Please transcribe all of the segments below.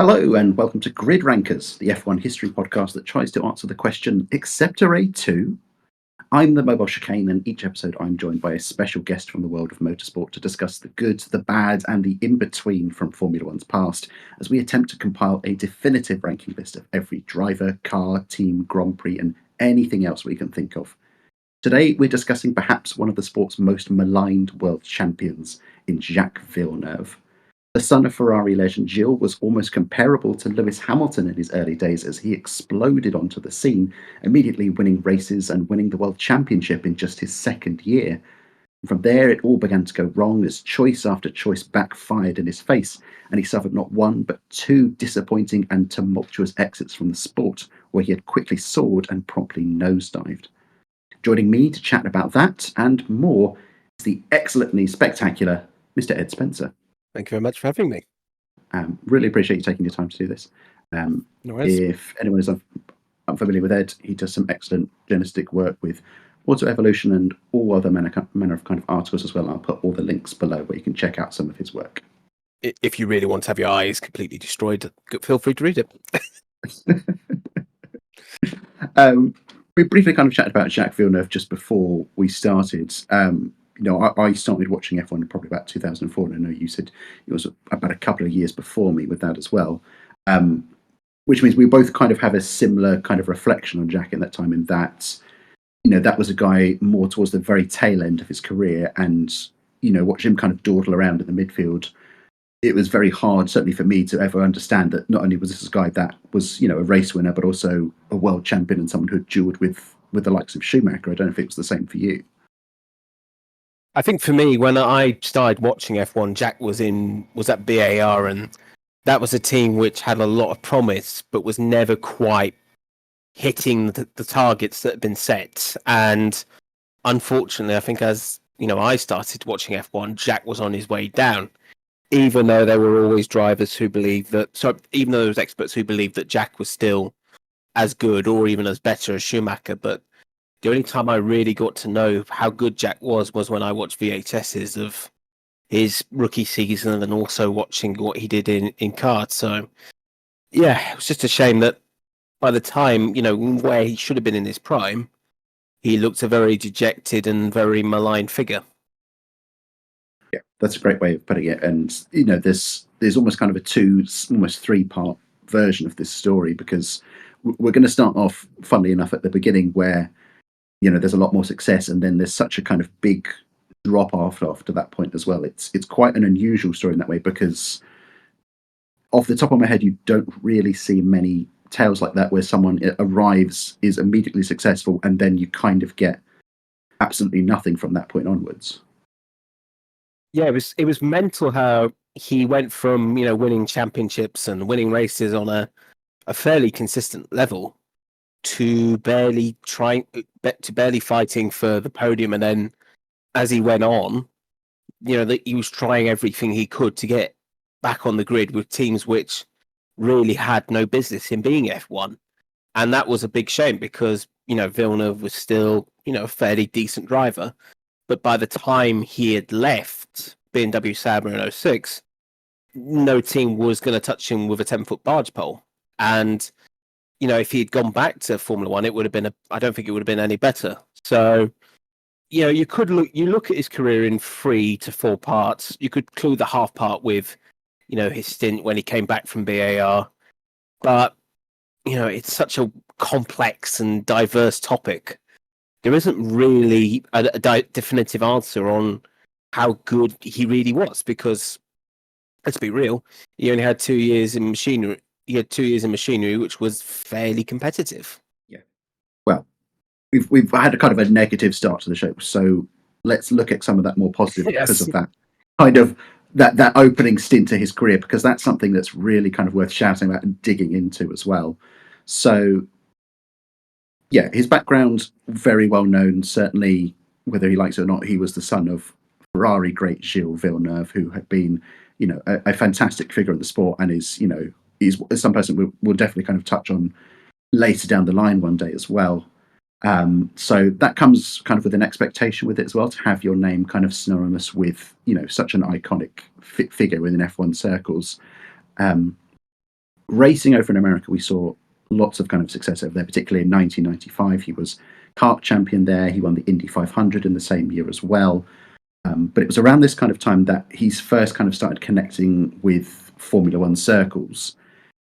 Hello and welcome to Grid Rankers, the F1 history podcast that tries to answer the question, except Array 2. I'm the Mobile Chicane, and each episode I'm joined by a special guest from the world of motorsport to discuss the good, the bad, and the in-between from Formula One's past, as we attempt to compile a definitive ranking list of every driver, car, team, Grand Prix, and anything else we can think of. Today we're discussing perhaps one of the sport's most maligned world champions in Jacques Villeneuve. The son of Ferrari legend Gilles was almost comparable to Lewis Hamilton in his early days as he exploded onto the scene, immediately winning races and winning the World Championship in just his second year. From there, it all began to go wrong as choice after choice backfired in his face, and he suffered not one but two disappointing and tumultuous exits from the sport, where he had quickly soared and promptly nosedived. Joining me to chat about that and more is the excellently spectacular Mr. Ed Spencer. Thank you very much for having me. Really appreciate you taking your time to do this. No worries. If anyone is unfamiliar with Ed, he does some excellent journalistic work with auto evolution and all other manner of kind of articles as well. I'll put all the links below where you can check out some of his work. If you really want to have your eyes completely destroyed, feel free to read it. We briefly kind of chatted about Jacques Villeneuve just before we started. I started watching F1 probably about 2004, and I know you said it was about a couple of years before me with that as well, which means we both kind of have a similar kind of reflection on Jacques in that time, in that, that was a guy more towards the very tail end of his career, and, watch him kind of dawdle around in the midfield. It was very hard, certainly for me, to ever understand that not only was this a guy that was, a race winner, but also a world champion and someone who had duelled with the likes of Schumacher. I don't know if it was the same for you. I think for me, when I started watching F1, Jacques was at BAR, and that was a team which had a lot of promise, but was never quite hitting the targets that had been set. And unfortunately, I think as I started watching F1, Jacques was on his way down. Even though there were always drivers who believed even though there was experts who believed that Jacques was still as good or even as better as Schumacher, but the only time I really got to know how good Jacques was when I watched VHSs of his rookie season and also watching what he did in karts. So, yeah, it was just a shame that by the time, where he should have been in his prime, he looked a very dejected and very maligned figure. Yeah, that's a great way of putting it. And, there's almost kind of almost 3-part version of this story, because we're going to start off, funnily enough, at the beginning where, there's a lot more success, and then there's such a kind of big drop off after that point as well. It's quite an unusual story in that way, because off the top of my head, you don't really see many tales like that where someone arrives, is immediately successful, and then you kind of get absolutely nothing from that point onwards. Yeah, it was mental how he went from winning championships and winning races on a fairly consistent level to barely fighting for the podium, and then as he went on, that he was trying everything he could to get back on the grid with teams which really had no business in being F1, and that was a big shame because Villeneuve was still a fairly decent driver, but by the time he had left BMW Sauber in 2006, no team was going to touch him with a 10-foot barge pole, and if he had gone back to Formula One, it would have been I don't think it would have been any better. So, you look at his career in 3 to 4 parts. You could clue the half part with, his stint when he came back from BAR. But, it's such a complex and diverse topic. There isn't really a definitive answer on how good he really was, because, let's be real, he only had 2 years in machinery. He had 2 years in machinery, which was fairly competitive. Yeah. Well, we've had a kind of a negative start to the show, so let's look at some of that more positive because of that kind of that opening stint to his career, because that's something that's really kind of worth shouting about and digging into as well. So, yeah, his background very well known. Certainly, whether he likes it or not, he was the son of Ferrari great Gilles Villeneuve, who had been, a fantastic figure in the sport, and is, he's some person we'll definitely kind of touch on later down the line one day as well. So that comes kind of with an expectation with it as well, to have your name kind of synonymous with, such an iconic figure within F1 circles. racing over in America, we saw lots of kind of success over there, particularly in 1995. He was kart champion there. He won the Indy 500 in the same year as well. But it was around this kind of time that he's first kind of started connecting with Formula One circles.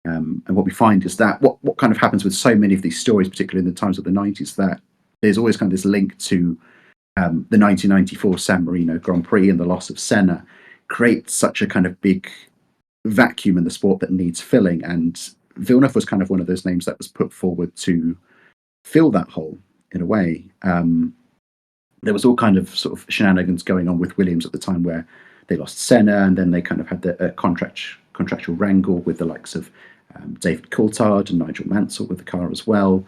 And what we find is that what kind of happens with so many of these stories, particularly in the times of the 90s, that there's always kind of this link to the 1994 San Marino Grand Prix and the loss of Senna creates such a kind of big vacuum in the sport that needs filling. And Villeneuve was kind of one of those names that was put forward to fill that hole in a way. There was all kind of sort of shenanigans going on with Williams at the time where they lost Senna, and then they kind of had the contractual wrangle with the likes of David Coulthard and Nigel Mansell with the car as well.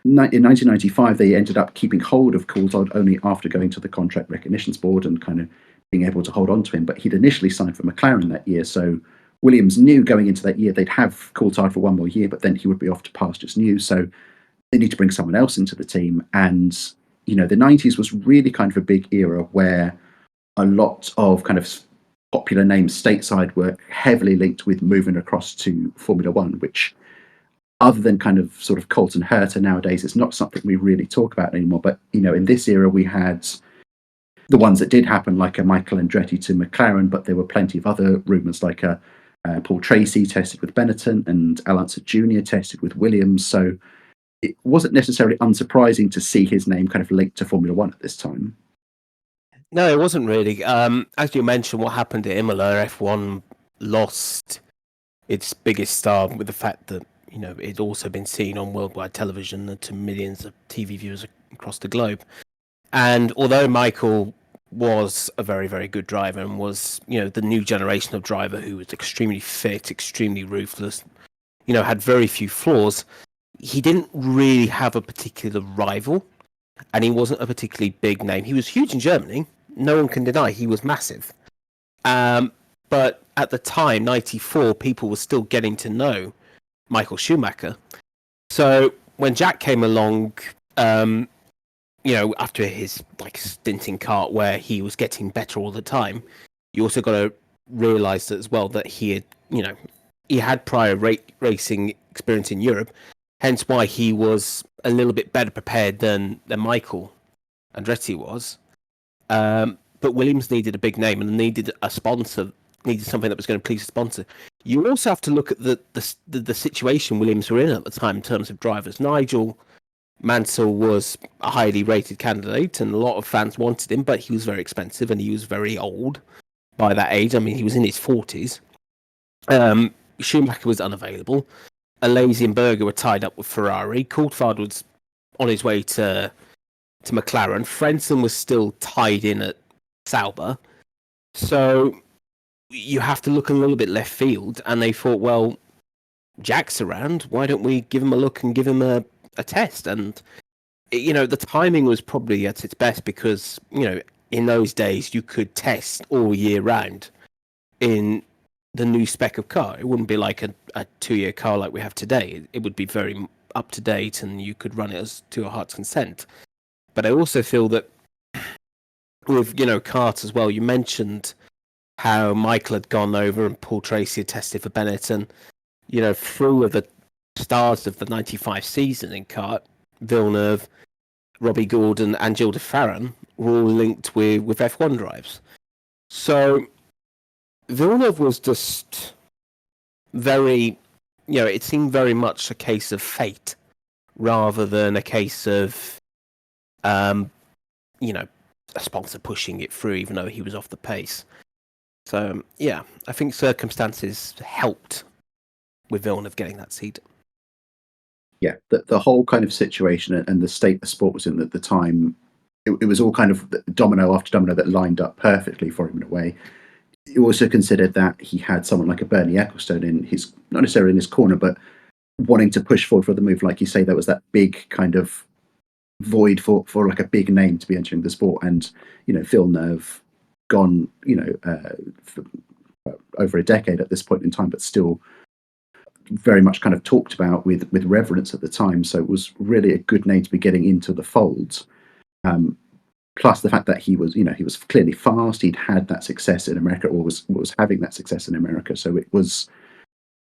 In 1995, they ended up keeping hold of Coulthard only after going to the Contract Recognitions Board and kind of being able to hold on to him. But he'd initially signed for McLaren that year, so Williams knew going into that year they'd have Coulthard for one more year, but then he would be off to pastures new. So they need to bring someone else into the team. And, you know, the 90s was really kind of a big era where a lot of kind of popular names stateside were heavily linked with moving across to Formula One, which, other than kind of sort of Colton Herta nowadays, it's not something we really talk about anymore. But, you know, in this era, we had the ones that did happen, like a Michael Andretti to McLaren, but there were plenty of other rumours, like a Paul Tracy tested with Benetton and Al Unser Jr. tested with Williams. So it wasn't necessarily unsurprising to see his name kind of linked to Formula One at this time. No, it wasn't really. As you mentioned, what happened at Imola, F1 lost its biggest star with the fact that, you know, it'd also been seen on worldwide television to millions of TV viewers across the globe. And although Michael was a very, very good driver and was, you know, the new generation of driver who was extremely fit, extremely ruthless, you know, had very few flaws, he didn't really have a particular rival, and he wasn't a particularly big name. He was huge in Germany. No one can deny he was massive. But at the time, 94, people were still getting to know Michael Schumacher. So when Jack came along, you know, after his like stint in kart where he was getting better all the time, you also got to realise as well that he had, you know, he had prior racing experience in Europe, hence why he was a little bit better prepared than Michael Andretti was. But Williams needed a big name and needed a sponsor, needed something that was going to please the sponsor. You also have to look at the situation Williams were in at the time in terms of drivers. Nigel Mansell was a highly rated candidate, and a lot of fans wanted him, but he was very expensive and he was very old by that age. I mean, he was in his 40s. Schumacher was unavailable. Alesi and Berger were tied up with Ferrari. Coulthard was on his way to McLaren. Frentzen was still tied in at Sauber. So you have to look a little bit left field, and they thought, well, Jack's around, why don't we give him a look and give him a test? And, you know, the timing was probably at its best because, you know, in those days you could test all year round in the new spec of car. It wouldn't be like a 2-year car like we have today. It would be very up to date and you could run it as to your heart's consent. But I also feel that with, you know, karts as well, you mentioned how Michael had gone over and Paul Tracy had tested for Benetton. You know, through of the stars of the 95 season in kart, Villeneuve, Robbie Gordon and Gilles de Farran were all linked with F1 drives. So Villeneuve was just very, you know, it seemed very much a case of fate rather than a case of, you know, a sponsor pushing it through even though he was off the pace. So, yeah, I think circumstances helped with Villeneuve getting that seat. Yeah, the whole kind of situation and the state the sport was in at the time, it was all kind of domino after domino that lined up perfectly for him in a way. You also considered that he had someone like a Bernie Ecclestone in his, not necessarily in his corner, but wanting to push forward for the move. Like you say, there was that big kind of void for like a big name to be entering the sport. And, you know, Villeneuve gone, you know, for over a decade at this point in time, but still very much kind of talked about with reverence at the time. So it was really a good name to be getting into the fold. Plus the fact that he was, you know, he was clearly fast. He'd had that success in America, or was having that success in America. So it was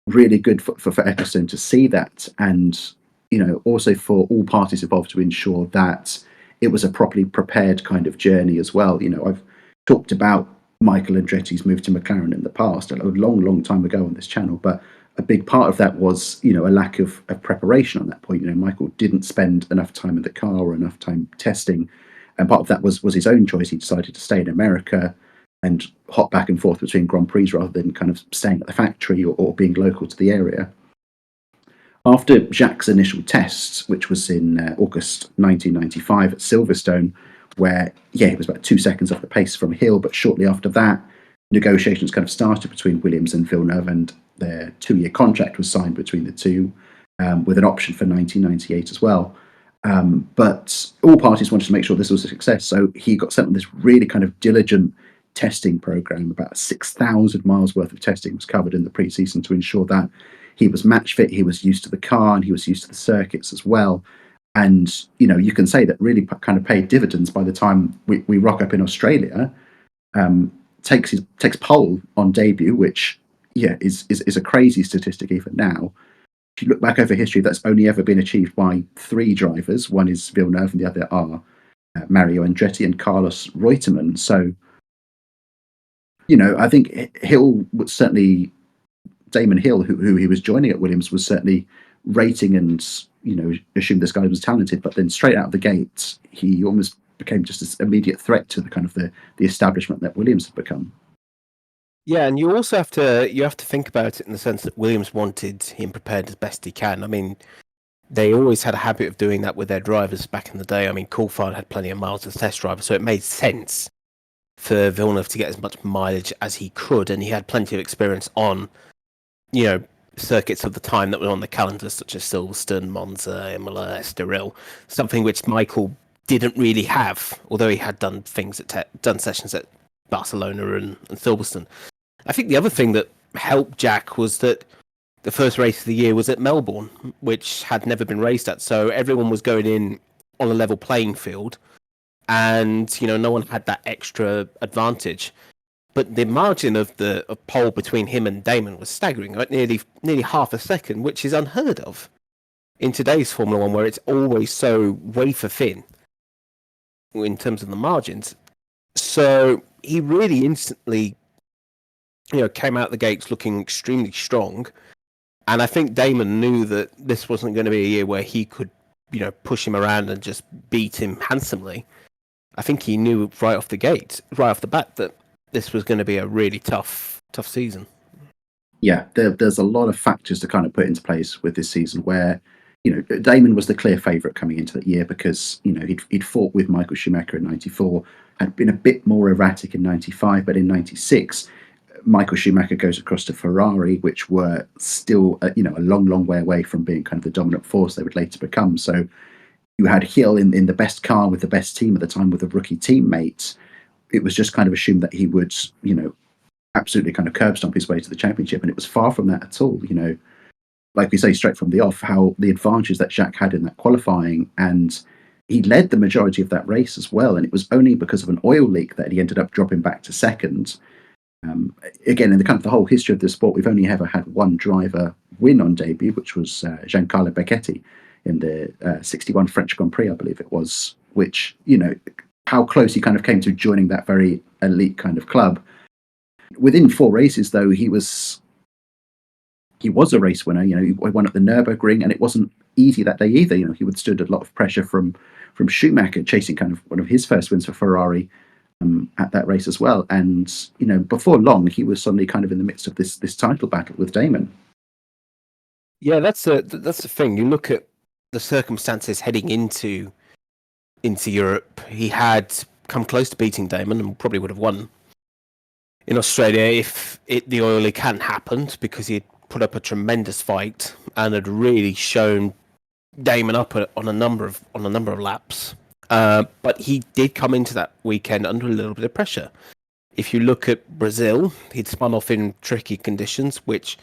really good for Ecclestone to see that, and also for all parties involved to ensure that it was a properly prepared kind of journey as well. I've talked about Michael Andretti's move to McLaren in the past, a long time ago on this channel, but a big part of that was a lack of preparation on that point. Michael didn't spend enough time in the car or enough time testing, and part of that was his own choice. He decided to stay in America and hop back and forth between Grand Prix rather than kind of staying at the factory or being local to the area. After Jacques' initial tests, which was in August 1995 at Silverstone, where, he was about 2 seconds off the pace from Hill, but shortly after that, negotiations kind of started between Williams and Villeneuve, and their 2-year contract was signed between the two, with an option for 1998 as well. But all parties wanted to make sure this was a success, so he got sent on this really kind of diligent testing program. About 6,000 miles worth of testing was covered in the pre-season to ensure that he was match fit, he was used to the car, and he was used to the circuits as well. And you can say that really kind of paid dividends by the time we rock up in Australia. Takes pole on debut, which is a crazy statistic even now. If you look back over history, that's only ever been achieved by 3 drivers. One is Villeneuve, and the other are Mario Andretti and Carlos Reutemann. So I think Hill was certainly, Damon Hill, who he was joining at Williams, was certainly rating and assumed this guy was talented, but then straight out of the gate, he almost became just this immediate threat to the kind of the establishment that Williams had become. Yeah, and you also have to think about it in the sense that Williams wanted him prepared as best he can. I mean, they always had a habit of doing that with their drivers back in the day. I mean, Coulthard had plenty of miles as test driver, so it made sense for Villeneuve to get as much mileage as he could, and he had plenty of experience on circuits of the time that were on the calendar, such as Silverstone, Monza, Imola, Estoril, something which Michael didn't really have, although he had done things done sessions at Barcelona and Silverstone. I think the other thing that helped Jack was that the first race of the year was at Melbourne, which had never been raced at, so everyone was going in on a level playing field, and no one had that extra advantage. But the margin of pole between him and Damon was staggering, right? Nearly half a second, which is unheard of in today's Formula One, where it's always so wafer thin in terms of the margins. So he really instantly, came out the gates looking extremely strong. And I think Damon knew that this wasn't going to be a year where he could, push him around and just beat him handsomely. I think he knew right off the bat, that this was going to be a really tough season. Yeah, there's a lot of factors to kind of put into place with this season where, Damon was the clear favourite coming into the year because, he'd fought with Michael Schumacher in 94, had been a bit more erratic in 95, but in 96, Michael Schumacher goes across to Ferrari, which were still, a long way away from being kind of the dominant force they would later become. So you had Hill in the best car with the best team at the time with a rookie teammate. It was just kind of assumed that he would, absolutely kind of curb stomp his way to the championship. And it was far from that at all. Like we say, straight from the off, how the advantage that Jacques had in that qualifying, and he led the majority of that race as well. And it was only because of an oil leak that he ended up dropping back to second. Again, in the kind of the whole history of the sport, we've only ever had one driver win on debut, which was Giancarlo Becchetti in the 61 French Grand Prix, I believe it was, which, how close he kind of came to joining that very elite kind of club. Within 4 races, though, he was a race winner. He won at the Nürburgring, and it wasn't easy that day either. He withstood a lot of pressure from Schumacher, chasing kind of one of his first wins for Ferrari at that race as well. And before long, he was suddenly kind of in the midst of this title battle with Damon. Yeah, that's the thing. You look at the circumstances heading into Europe. He had come close to beating Damon and probably would have won in Australia if the oil leak hadn't happened, because he had put up a tremendous fight and had really shown Damon up on a number of laps. But he did come into that weekend under a little bit of pressure. If you look at Brazil, he'd spun off in tricky conditions, which,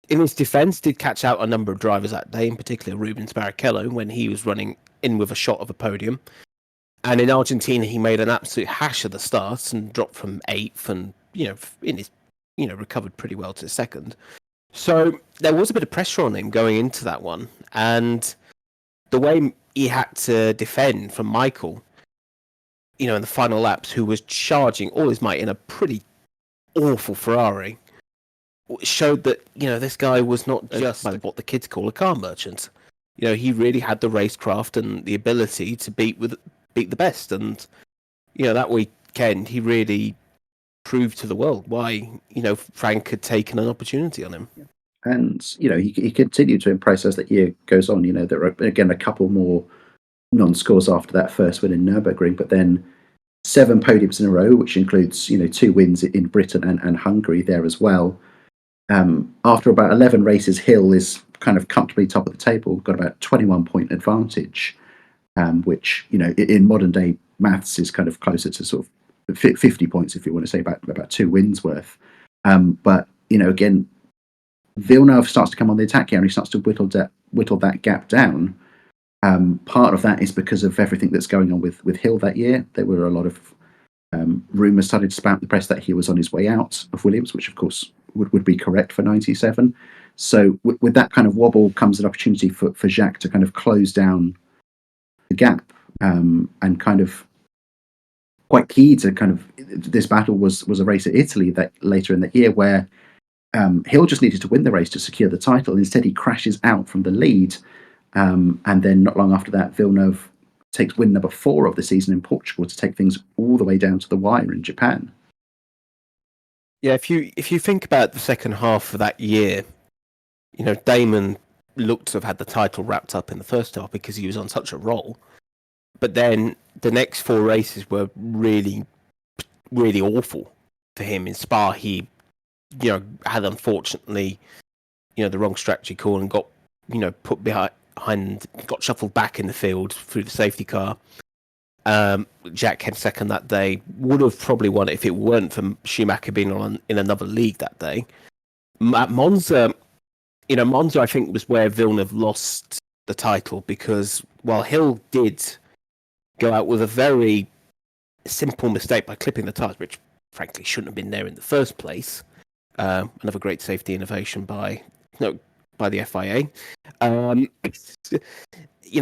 in his defence, did catch out a number of drivers that day, in particular Rubens Barrichello, when he was running in with a shot of a podium. And in Argentina, he made an absolute hash of the start and dropped from 8th, and recovered pretty well to 2nd. So there was a bit of pressure on him going into that one, and the way he had to defend from Michael, in the final laps, who was charging all his might in a pretty awful Ferrari, showed that this guy was not just what the kids call a car merchant. He really had the racecraft and the ability to beat the best, and that weekend he really proved to the world why Frank had taken an opportunity on him. And he continued to impress as the year goes on. There were again a couple more non-scores after that first win in Nürburgring, but then 7 podiums in a row, which includes 2 wins in Britain and Hungary there as well. After about 11 races, Hill is kind of comfortably top of the table, got about 21-point advantage, which in modern day maths is kind of closer to sort of 50 points if you want to say about 2 wins worth. But again, Villeneuve starts to come on the attack here, and he starts to whittle that gap down. Part of that is because of everything that's going on with Hill that year. There were a lot of rumours started to spout the press that he was on his way out of Williams, which of course would be correct for 97. So with that kind of wobble comes an opportunity for Jacques to kind of close down the gap, and kind of quite key to kind of this battle was a race at Italy that later in the year where Hill just needed to win the race to secure the title. Instead, he crashes out from the lead, and then not long after that, Villeneuve takes win number 4 of the season in Portugal to take things all the way down to the wire in Japan. Yeah, if you think about the second half of that year, Damon looked to have had the title wrapped up in the first half because he was on such a roll. But then the next 4 races were really, really awful for him. In Spa, he, had unfortunately, the wrong strategy call and got, put behind, got shuffled back in the field through the safety car. Jack came second that day. Would have probably won it if it weren't for Schumacher being in another league that day. At Monza, Monza I think was where Villeneuve lost the title because while Hill did go out with a very simple mistake by clipping the tyres, which frankly shouldn't have been there in the first place. Another great safety innovation by the FIA.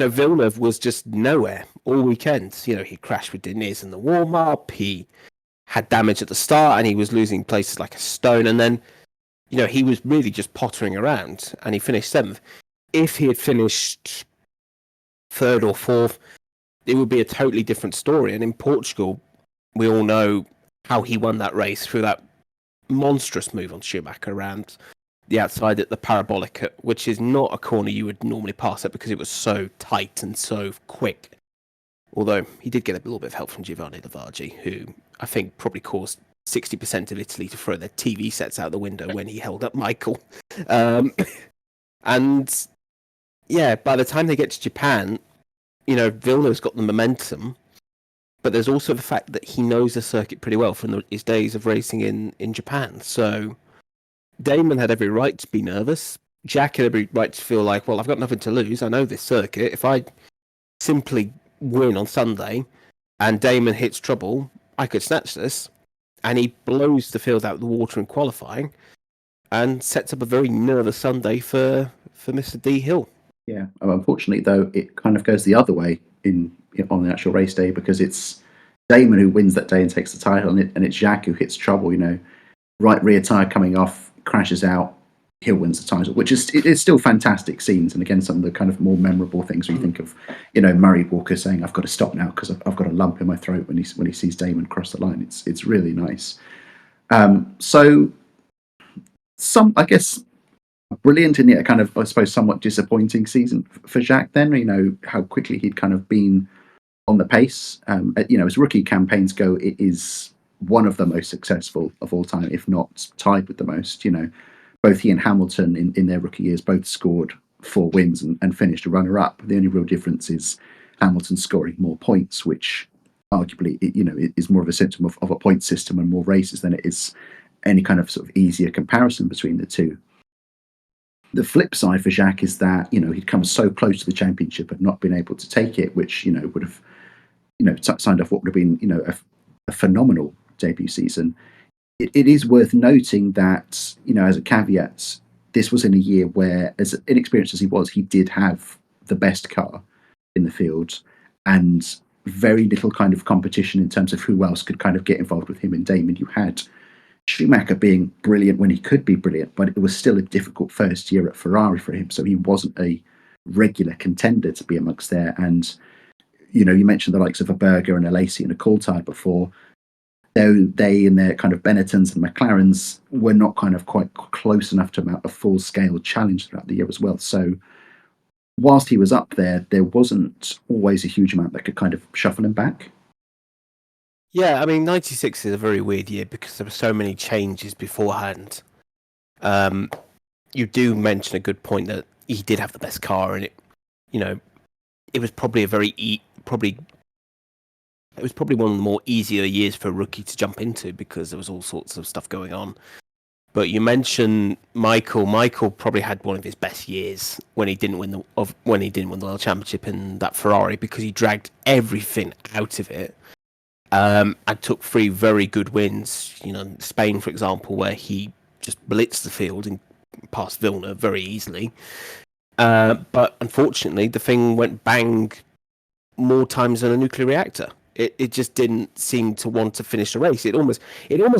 Villeneuve was just nowhere all weekend. He crashed with Diniz in the warm-up. He had damage at the start, and he was losing places like a stone. And then, he was really just pottering around, and he finished 7th. If he had finished 3rd or 4th, it would be a totally different story. And in Portugal, we all know how he won that race through that monstrous move on Schumacher around the outside at the parabolic, which is not a corner you would normally pass at because it was so tight and so quick. Although he did get a little bit of help from Giovanni Lavaggi, who I think probably caused 60% of Italy to throw their TV sets out the window when he held up Michael. And yeah, by the time they get to Japan, Villeneuve's got the momentum, but there's also the fact that he knows the circuit pretty well from his days of racing in Japan. So Damon had every right to be nervous. Jack had every right to feel like, well, I've got nothing to lose. I know this circuit. If I simply win on Sunday and Damon hits trouble, I could snatch this. And he blows the field out of the water in qualifying and sets up a very nervous Sunday for Mr. D. Hill. Yeah, unfortunately, though, it kind of goes the other way on the actual race day because it's Damon who wins that day and takes the title, and it's Jacques who hits trouble. Right rear tyre coming off, crashes out, Hill wins the title, which it's still fantastic scenes. And again, some of the kind of more memorable things where you think of, Murray Walker saying, "I've got to stop now because I've got a lump in my throat" when he sees Damon cross the line. It's really nice. So I guess brilliant and yet kind of, I suppose, somewhat disappointing season for Jacques then. How quickly he'd kind of been on the pace. As rookie campaigns go, it is one of the most successful of all time, if not tied with the most. Both he and Hamilton in their rookie years both scored 4 wins and finished a runner-up. The only real difference is Hamilton scoring more points, which arguably, is more of a symptom of a point system and more races than it is any kind of sort of easier comparison between the two. The flip side for Jacques is that, he'd come so close to the championship but not been able to take it, which, would have, signed off what would have been, a phenomenal debut season. It is worth noting that, as a caveat, this was in a year where, as inexperienced as he was, he did have the best car in the field, and very little kind of competition in terms of who else could kind of get involved with him and Damon. You had Schumacher being brilliant when he could be brilliant, but it was still a difficult first year at Ferrari for him, so he wasn't a regular contender to be amongst there. And you mentioned the likes of a Berger and a Lacey and a Coulthard before. Though they and their kind of Benettons and McLarens were not kind of quite close enough to mount a full-scale challenge throughout the year as well. So whilst he was up there, there wasn't always a huge amount that could kind of shuffle him back. Yeah, I mean, 96 is a very weird year because there were so many changes beforehand. You do mention a good point that he did have the best car, and it was probably it was probably one of the more easier years for a rookie to jump into because there was all sorts of stuff going on. But you mentioned Michael. Michael probably had one of his best years when he didn't win the World Championship in that Ferrari, because he dragged everything out of it. And took 3 very good wins. Spain, for example, where he just blitzed the field and passed Villeneuve very easily. But unfortunately, the thing went bang more times than a nuclear reactor. It just didn't seem to want to finish the race. It almost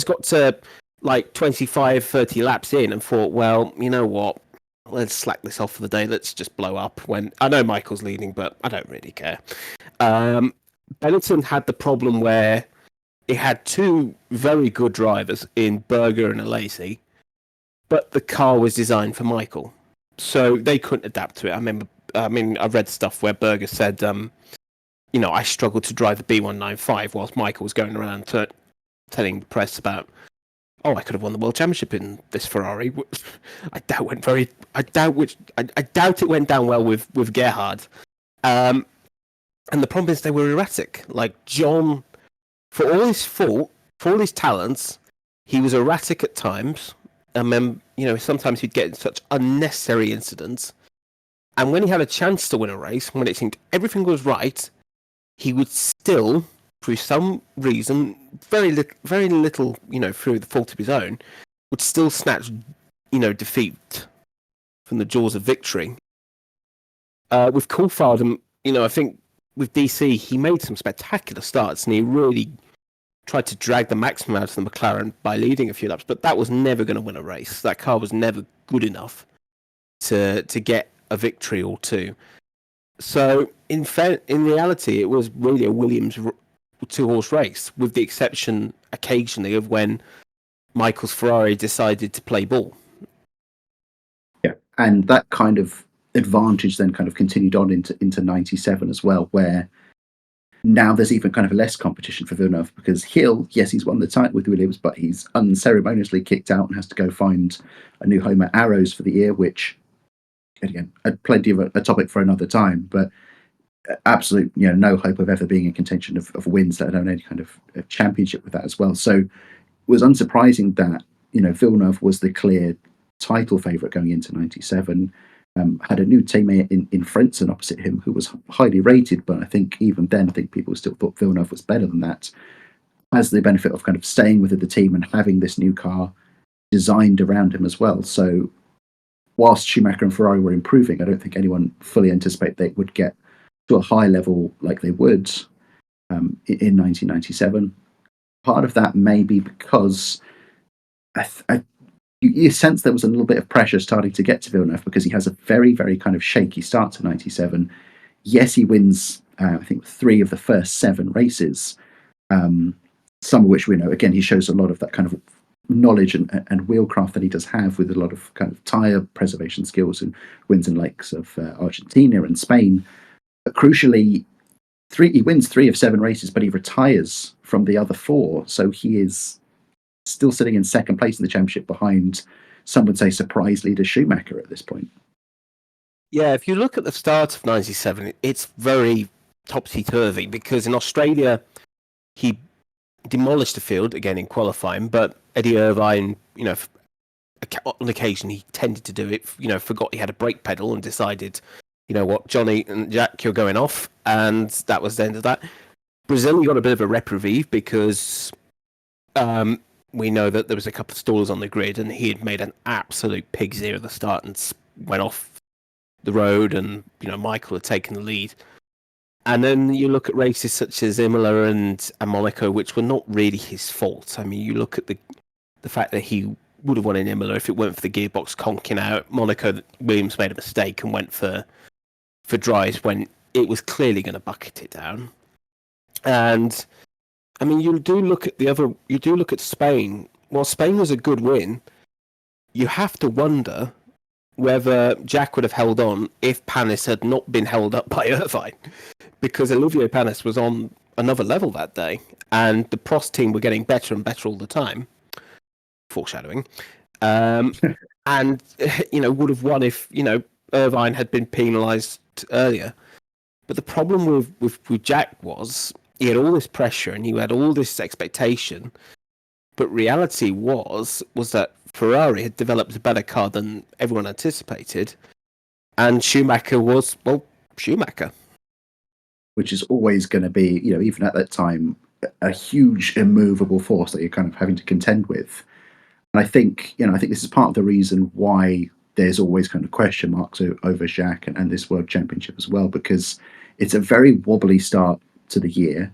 got to like 25, 30 laps in and thought, well, you know what? Let's slack this off for the day. Let's just blow up. When I know Michael's leading, but I don't really care. Benetton had the problem where it had 2 very good drivers in Berger and Alesi, but the car was designed for Michael, so they couldn't adapt to it. I read stuff where Berger said, I struggled to drive the B195 whilst Michael was going around telling the press about, I could have won the World Championship in this Ferrari. I doubt it went down well with Gerhard. And the problem is they were erratic. Like John, for all his fault, for all his talents, he was erratic at times. And then, sometimes he'd get in such unnecessary incidents. And when he had a chance to win a race, when it seemed everything was right, he would still, through some reason, very little, through the fault of his own, would still snatch, defeat from the jaws of victory. With Coulthard, I think with DC, he made some spectacular starts, and he really tried to drag the maximum out of the McLaren by leading a few laps, but that was never going to win a race. That car was never good enough to get a victory or 2. So, in reality, it was really a Williams 2-horse race, with the exception occasionally of when Michael's Ferrari decided to play ball. Yeah, and that kind of advantage then kind of continued on into 97 as well, where now there's even kind of less competition for Villeneuve, because Gilles, yes, he's won the title with Williams, but he's unceremoniously kicked out and has to go find a new home at Arrows for the year, which, again, plenty of a topic for another time, but absolute, no hope of ever being in contention of wins, let alone any kind of championship with that as well. So it was unsurprising that, Villeneuve was the clear title favourite going into 97. Had a new teammate in Frentzen opposite him who was highly rated, but I think even then, people still thought Villeneuve was better than that. Has the benefit of kind of staying within the team and having this new car designed around him as well. So whilst Schumacher and Ferrari were improving, I don't think anyone fully anticipated they would get to a high level like they would in 1997. Part of that may be because you sense there was a little bit of pressure starting to get to Villeneuve, because he has a very, very kind of shaky start to 97. Yes, he wins, I think, 3 of the first 7 races, some of which we know. Again, he shows a lot of that kind of knowledge and wheelcraft that he does have, with a lot of kind of tyre preservation skills, and wins in likes of Argentina and Spain. But crucially, he wins 3 of 7 races, but he retires from the other 4. So he is still sitting in second place in the championship behind, some would say, surprise leader Schumacher at this point. Yeah, if you look at the start of 97, it's very topsy-turvy, because in Australia, he demolished the field, again in qualifying, but Eddie Irvine, on occasion he tended to do it, forgot he had a brake pedal and decided, what, Johnny and Jack, you're going off, and that was the end of that. Brazil, he got a bit of a reprieve because we know that there was a couple of stalls on the grid, and he had made an absolute pig's ear at the start and went off the road, and Michael had taken the lead. And then you look at races such as Imola and Monaco, which were not really his fault. I mean, you look at the fact that he would have won in Imola if it weren't for the gearbox conking out. Monaco, Williams made a mistake and went for dries when it was clearly going to bucket it down. And I mean, you do look at Spain. While Spain was a good win, you have to wonder whether Jack would have held on if Panis had not been held up by Irvine, because Olivier Panis was on another level that day, and the Prost team were getting better and better all the time. Foreshadowing. And would have won if Irvine had been penalised earlier. But the problem with Jack was he had all this pressure and he had all this expectation, but reality was that Ferrari had developed a better car than everyone anticipated, and Schumacher was Schumacher, which is always going to be even at that time a huge immovable force that you're kind of having to contend with. And I think this is part of the reason why there's always kind of question marks over Jacques and this World Championship as well, because it's a very wobbly start to the year.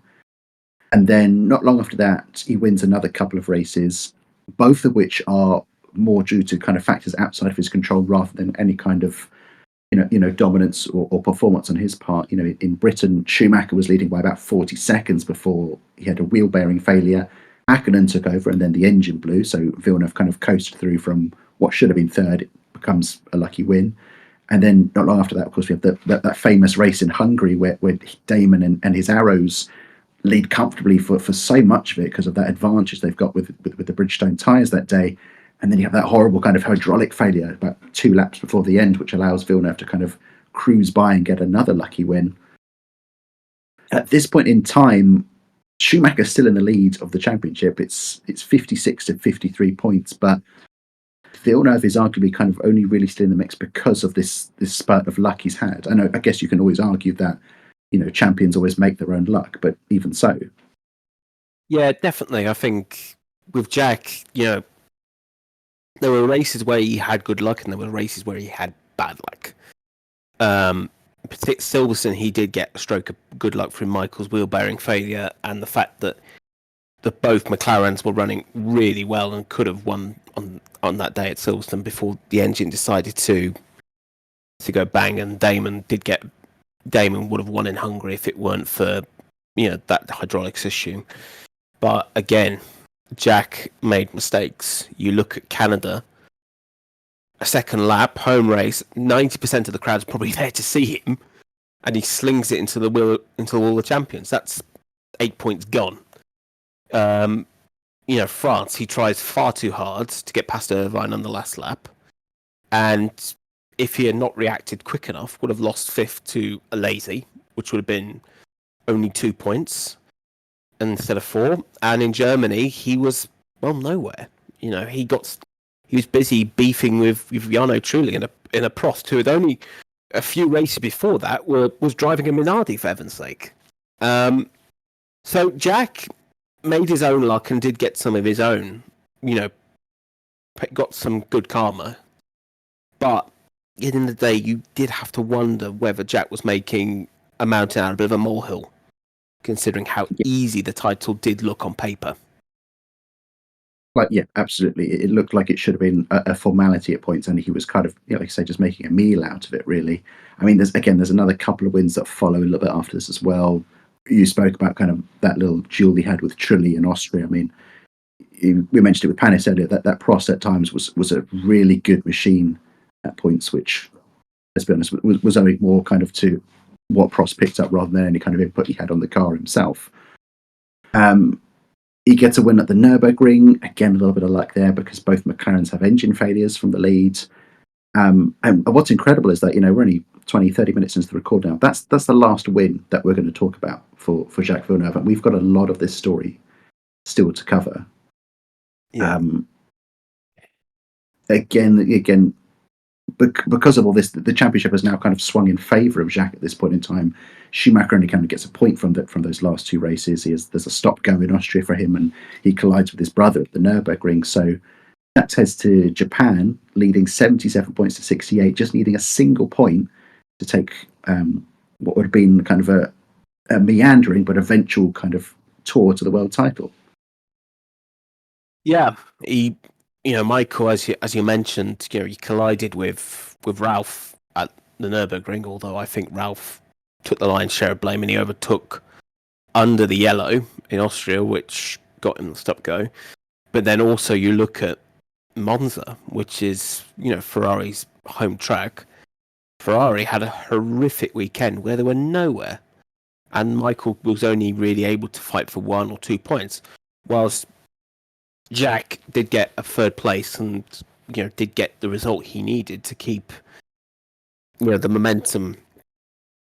And then not long after that, he wins another couple of races, both of which are more due to kind of factors outside of his control rather than any kind of dominance or performance on his part. In Britain, Schumacher was leading by about 40 seconds before he had a wheel bearing failure. Hakkinen took over and then the engine blew, so Villeneuve kind of coasted through from what should have been third. It becomes a lucky win. And then not long after that, of course, we have that famous race in Hungary where Damon and his Arrows lead comfortably for so much of it because of that advantage they've got with the Bridgestone tyres that day. And then you have that horrible kind of hydraulic failure about 2 laps before the end, which allows Villeneuve to kind of cruise by and get another lucky win. At this point in time, Schumacher's still in the lead of the championship. It's 56 to 53 points, but Villeneuve is arguably kind of only really still in the mix because of this spurt of luck he's had. I guess you can always argue that champions always make their own luck, but even so. Yeah, definitely. I think with Jack, there were races where he had good luck and there were races where he had bad luck. Silverstone, he did get a stroke of good luck from Michael's wheel bearing failure and the fact that both McLarens were running really well and could have won on that day at Silverstone before the engine decided to go bang. And Damon would have won in Hungary if it weren't for that hydraulics issue. But again, Jack made mistakes. You look at Canada, a second lap, home race, 90% of the crowd's probably there to see him, and he slings it into the wheel into all the champions. That's 8 points gone. France, he tries far too hard to get past Irvine on the last lap, and if he had not reacted quick enough, would have lost 5th to a lazy, which would have been only 2 points instead of 4. And in Germany, he was nowhere. He was busy beefing with Jarno Trulli in a Prost who had only a few races before that was driving a Minardi, for heaven's sake. So Jack made his own luck and did get some of his own, got some good karma. But at the end of the day, you did have to wonder whether Jack was making a mountain out of a bit of a molehill, considering how easy the title did look on paper. Yeah, absolutely. It looked like it should have been a formality at points, and he was kind of, like I say, just making a meal out of it, really. I mean, there's another couple of wins that follow a little bit after this as well. You spoke about kind of that little duel he had with Trulli in Austria. I mean, we mentioned it with Panis earlier, that Prost at times was a really good machine at points, which, let's be honest, was owing more kind of to what Prost picked up rather than any kind of input he had on the car himself. He gets a win at the Nürburgring. Again, a little bit of luck there because both McLarens have engine failures from the lead. And what's incredible is that, we're only 20, 30 minutes into the record now. That's the last win that we're going to talk about for Jacques Villeneuve. And we've got a lot of this story still to cover. Yeah. Again, because of all this, the championship has now kind of swung in favour of Jacques at this point in time. Schumacher only kind of gets a point from those last two races. There's a stop go in Austria for him, and he collides with his brother at the Nürburgring. So Jacques heads to Japan, leading 77 points to 68, just needing a single point to take what would have been kind of a meandering but eventual kind of tour to the world title. Yeah, Michael, as you mentioned, he collided with Ralph at the Nürburgring. Although I think Ralph took the lion's share of blame, and he overtook under the yellow in Austria, which got him the stop go. But then also you look at Monza, which is Ferrari's home track. Ferrari had a horrific weekend where they were nowhere, and Michael was only really able to fight for 1 or 2 points, whilst Jacques did get a third place and did get the result he needed to keep the momentum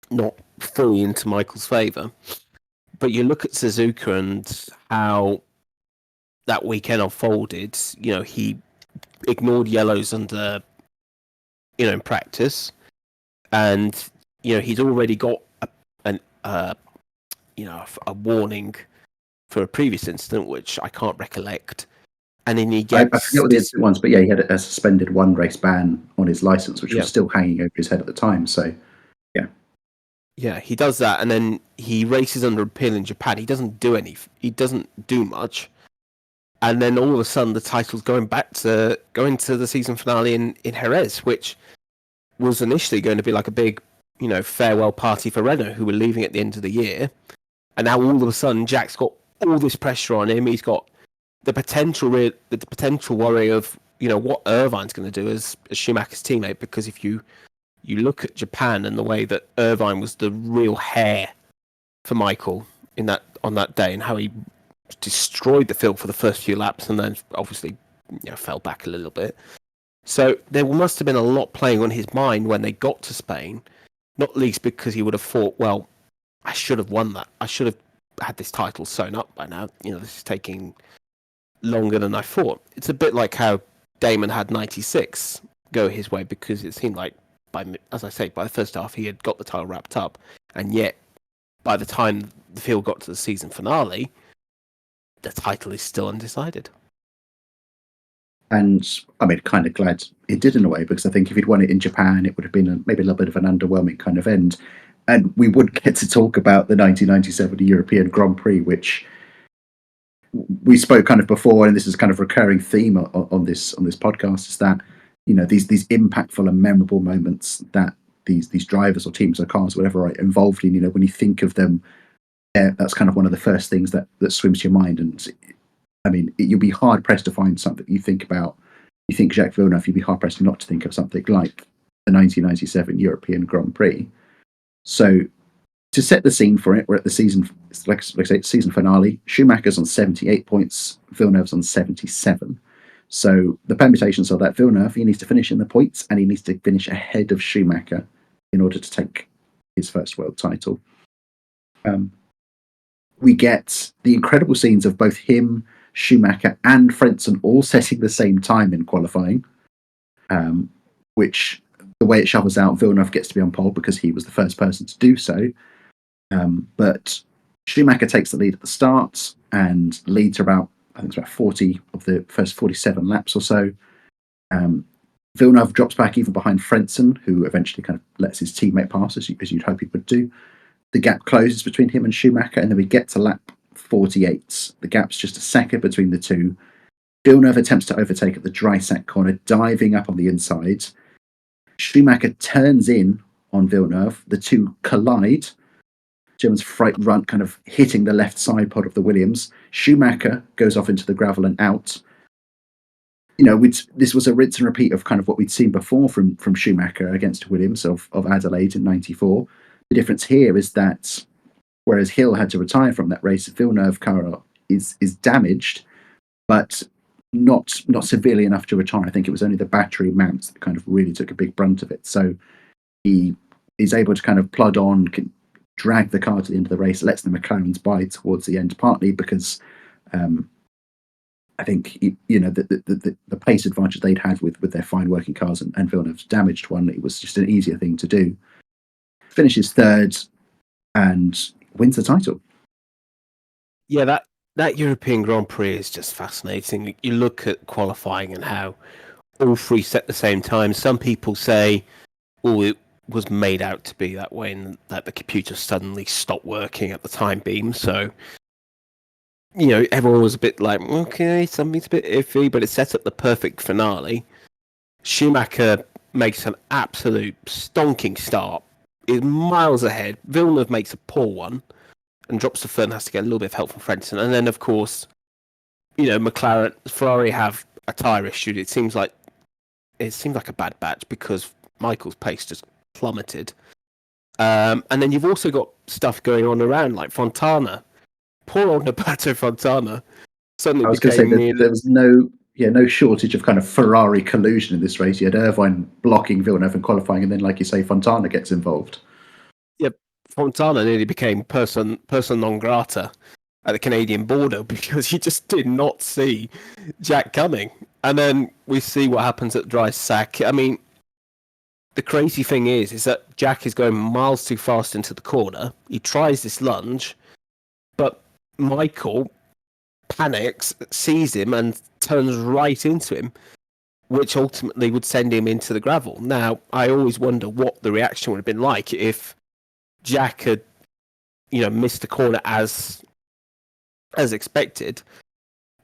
not fully into Michael's favour. But you look at Suzuka and how that weekend unfolded. He ignored yellows under in practice, and he's already got a warning for a previous incident which I can't recollect. And then he gets... I forget what the incident was, but yeah, he had a suspended one race ban on his license, which was still hanging over his head at the time. So, yeah, he does that, and then he races under appeal in Japan. He doesn't do much, and then all of a sudden the title's going to the season finale in Jerez, which was initially going to be like a big farewell party for Renault, who were leaving at the end of the year, and now all of a sudden Jack's got all this pressure on him. He's got the potential worry of what Irvine's going to do as Schumacher's teammate, because if you look at Japan and the way that Irvine was the real hair for Michael on that day, and how he destroyed the field for the first few laps and then obviously fell back a little bit. So there must have been a lot playing on his mind when they got to Spain, not least because he would have thought, well, I should have won that. I should have had this title sewn up by now. This is taking longer than I thought. It's a bit like how Damon had 96 go his way, because it seemed like, by the first half he had got the title wrapped up, and yet by the time the field got to the season finale, the title is still undecided. And I mean, kind of glad it did in a way, because I think if he'd won it in Japan, it would have been maybe a little bit of an underwhelming kind of end. And we would get to talk about the 1997 European Grand Prix, which we spoke kind of before, and this is kind of a recurring theme on this podcast, is that these impactful and memorable moments that these drivers or teams or cars, whatever, are involved in. When you think of them, that's kind of one of the first things that swims to your mind. And I mean, you'll be hard pressed to find something you think about. You think Jacques Villeneuve, you'd be hard pressed not to think of something like the 1997 European Grand Prix. So to set the scene for it, we're at the season, like I say, season finale. Schumacher's on 78 points, Villeneuve's on 77. So the permutations are that Villeneuve, he needs to finish in the points, and he needs to finish ahead of Schumacher in order to take his first world title. We get the incredible scenes of both him, Schumacher, and Frentzen all setting the same time in qualifying, which, the way it shuffles out, Villeneuve gets to be on pole because he was the first person to do so. But Schumacher takes the lead at the start and leads for about 40 of the first 47 laps or so. Villeneuve drops back even behind Frentzen, who eventually kind of lets his teammate pass, as you'd hope he would do. The gap closes between him and Schumacher, and then we get to lap 48. The gap's just a second between the two. Villeneuve attempts to overtake at the dry sack corner, diving up on the inside. Schumacher turns in on Villeneuve. The two collide. German's front run kind of hitting the left side pod of the Williams. Schumacher goes off into the gravel and out. This was a rinse and repeat of kind of what we'd seen before from Schumacher against Williams of Adelaide in '94. The difference here is that whereas Hill had to retire from that race, Villeneuve car is damaged, but not severely enough to retire. I think it was only the battery mounts that kind of really took a big brunt of it. So he is able to kind of plod on, can drag the car to the end of the race, lets the McLarens by towards the end, partly because I think the pace advantage they'd had with their fine working cars and Villeneuve's damaged one, it was just an easier thing to do. Finishes third and wins the title. Yeah, that European Grand Prix is just fascinating. You look at qualifying and how all three set the same time. Some people say, oh, it was made out to be that way and that the computer suddenly stopped working at the time beam. So, everyone was a bit like, okay, something's a bit iffy, but it sets up the perfect finale. Schumacher makes an absolute stonking start, is miles ahead. Villeneuve makes a poor one and drops to third and has to get a little bit of help from Frentzen. And then, of course, Ferrari have a tyre issue. It seemed like a bad batch because Michael's pace just plummeted. And then you've also got stuff going on around, like Fontana. Poor old Nabato Fontana. Suddenly I was going to say that there was no shortage of kind of Ferrari collusion in this race. You had Irvine blocking Villeneuve in qualifying, and then, like you say, Fontana gets involved. Yeah, Fontana nearly became person non grata at the Canadian border because he just did not see Jack coming. And then we see what happens at Dry Sack. I mean, the crazy thing is that Jack is going miles too fast into the corner. He tries this lunge, but Michael panics, sees him, and turns right into him, which ultimately would send him into the gravel. Now, I always wonder what the reaction would have been like if Jack had, missed the corner as expected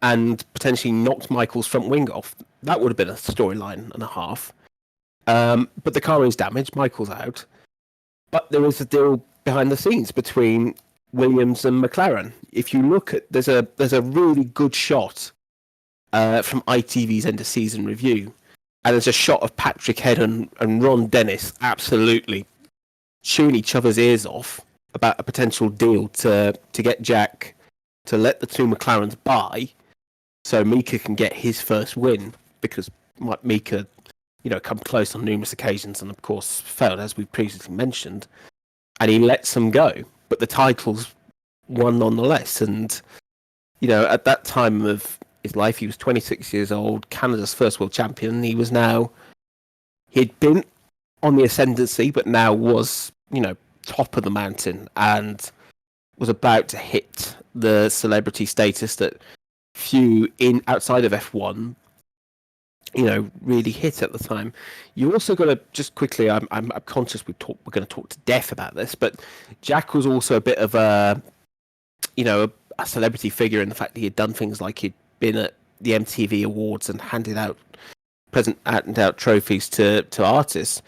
and potentially knocked Michael's front wing off. That would have been a storyline and a half. But the car is damaged. Michael's out. But there is a deal behind the scenes between Williams and McLaren. If you look at, there's a really good shot from ITV's end of season review, and there's a shot of Patrick Head and Ron Dennis absolutely chewing each other's ears off about a potential deal to get Jack to let the two McLarens buy, so Mika can get his first win, because Mika, come close on numerous occasions and of course failed, as we previously mentioned, and he lets them go. But the title's won nonetheless. And, at that time of his life, he was 26 years old, Canada's first world champion. He'd been on the ascendancy, but now was, top of the mountain and was about to hit the celebrity status that few outside of F1, really hit at the time. You also got to just quickly, I'm conscious we're going to talk to death about this, but Jack was also a bit of a celebrity figure in the fact that he had done things like he'd been at the MTV Awards and handed out trophies to artists.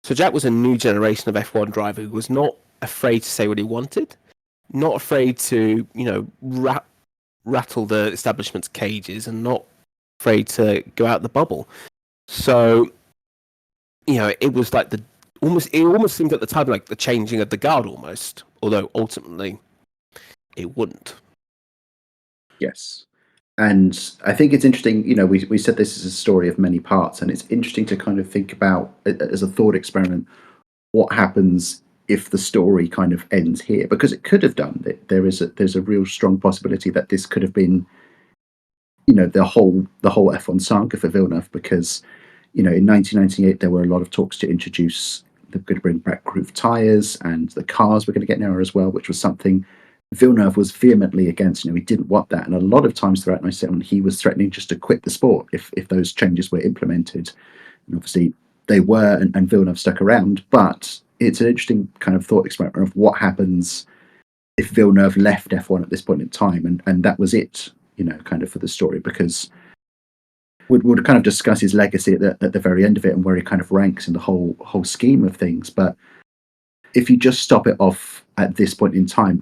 So Jack was a new generation of F1 driver who was not afraid to say what he wanted, not afraid to, rattle the establishment's cages, and not afraid to go out the bubble. So, it was like it almost seemed at the time like the changing of the guard almost, although ultimately it wouldn't. Yes. And I think it's interesting, we said this is a story of many parts, and it's interesting to kind of think about, as a thought experiment, what happens if the story kind of ends here, because it could have done. There's a real strong possibility that this could have been, the whole F1 saga for Villeneuve, because, in 1998 there were a lot of talks to introduce, they're going to bring back groove tyres, and the cars were going to get narrower as well, which was something Villeneuve was vehemently against. He didn't want that, and a lot of times throughout 97 he was threatening just to quit the sport if those changes were implemented. And obviously they were, and Villeneuve stuck around. But it's an interesting kind of thought experiment of what happens if Villeneuve left F1 at this point in time, and that was it, kind of for the story, because we'll kind of discuss his legacy at the very end of it and where he kind of ranks in the whole scheme of things. But if you just stop it off at this point in time,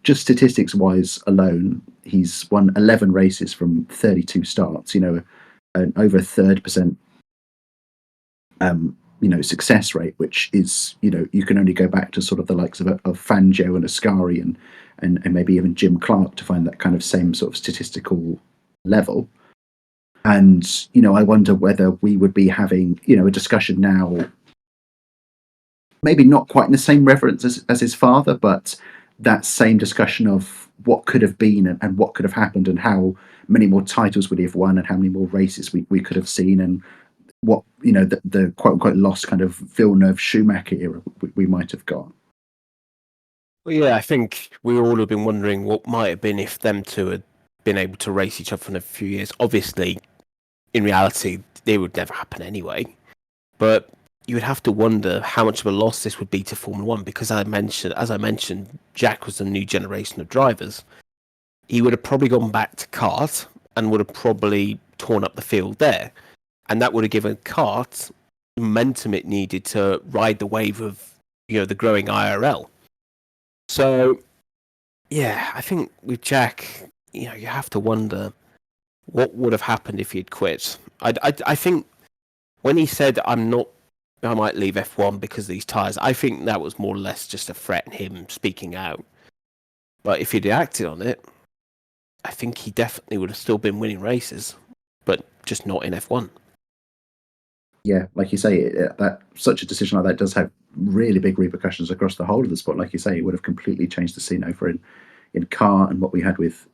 just statistics wise alone, he's won 11 races from 32 starts, and over 30% success rate, which is, you can only go back to sort of the likes of Fangio and Ascari and maybe even Jim Clark to find that kind of same sort of statistical level. And, I wonder whether we would be having, a discussion now, maybe not quite in the same reverence as his father, but that same discussion of what could have been and what could have happened, and how many more titles would he have won, and how many more races we could have seen, and what the quote unquote lost kind of Villeneuve Schumacher era we might have got. Well, yeah, I think we all have been wondering what might have been if them two had been able to race each other for a few years. Obviously, in reality, it would never happen anyway. But you would have to wonder how much of a loss this would be to Formula One, because as I mentioned, Jacques was a new generation of drivers. He would have probably gone back to kart and would have probably torn up the field there, and that would have given kart the momentum it needed to ride the wave of the growing IRL. So, yeah, I think with Jack, you have to wonder what would have happened if he'd quit. I think when he said, I might leave F1 because of these tyres, I think that was more or less just a threat in him speaking out. But if he'd acted on it, I think he definitely would have still been winning races, but just not in F1. Yeah, like you say, that such a decision like that does have really big repercussions across the whole of the sport. Like you say, it would have completely changed the scene over in car, and what we had with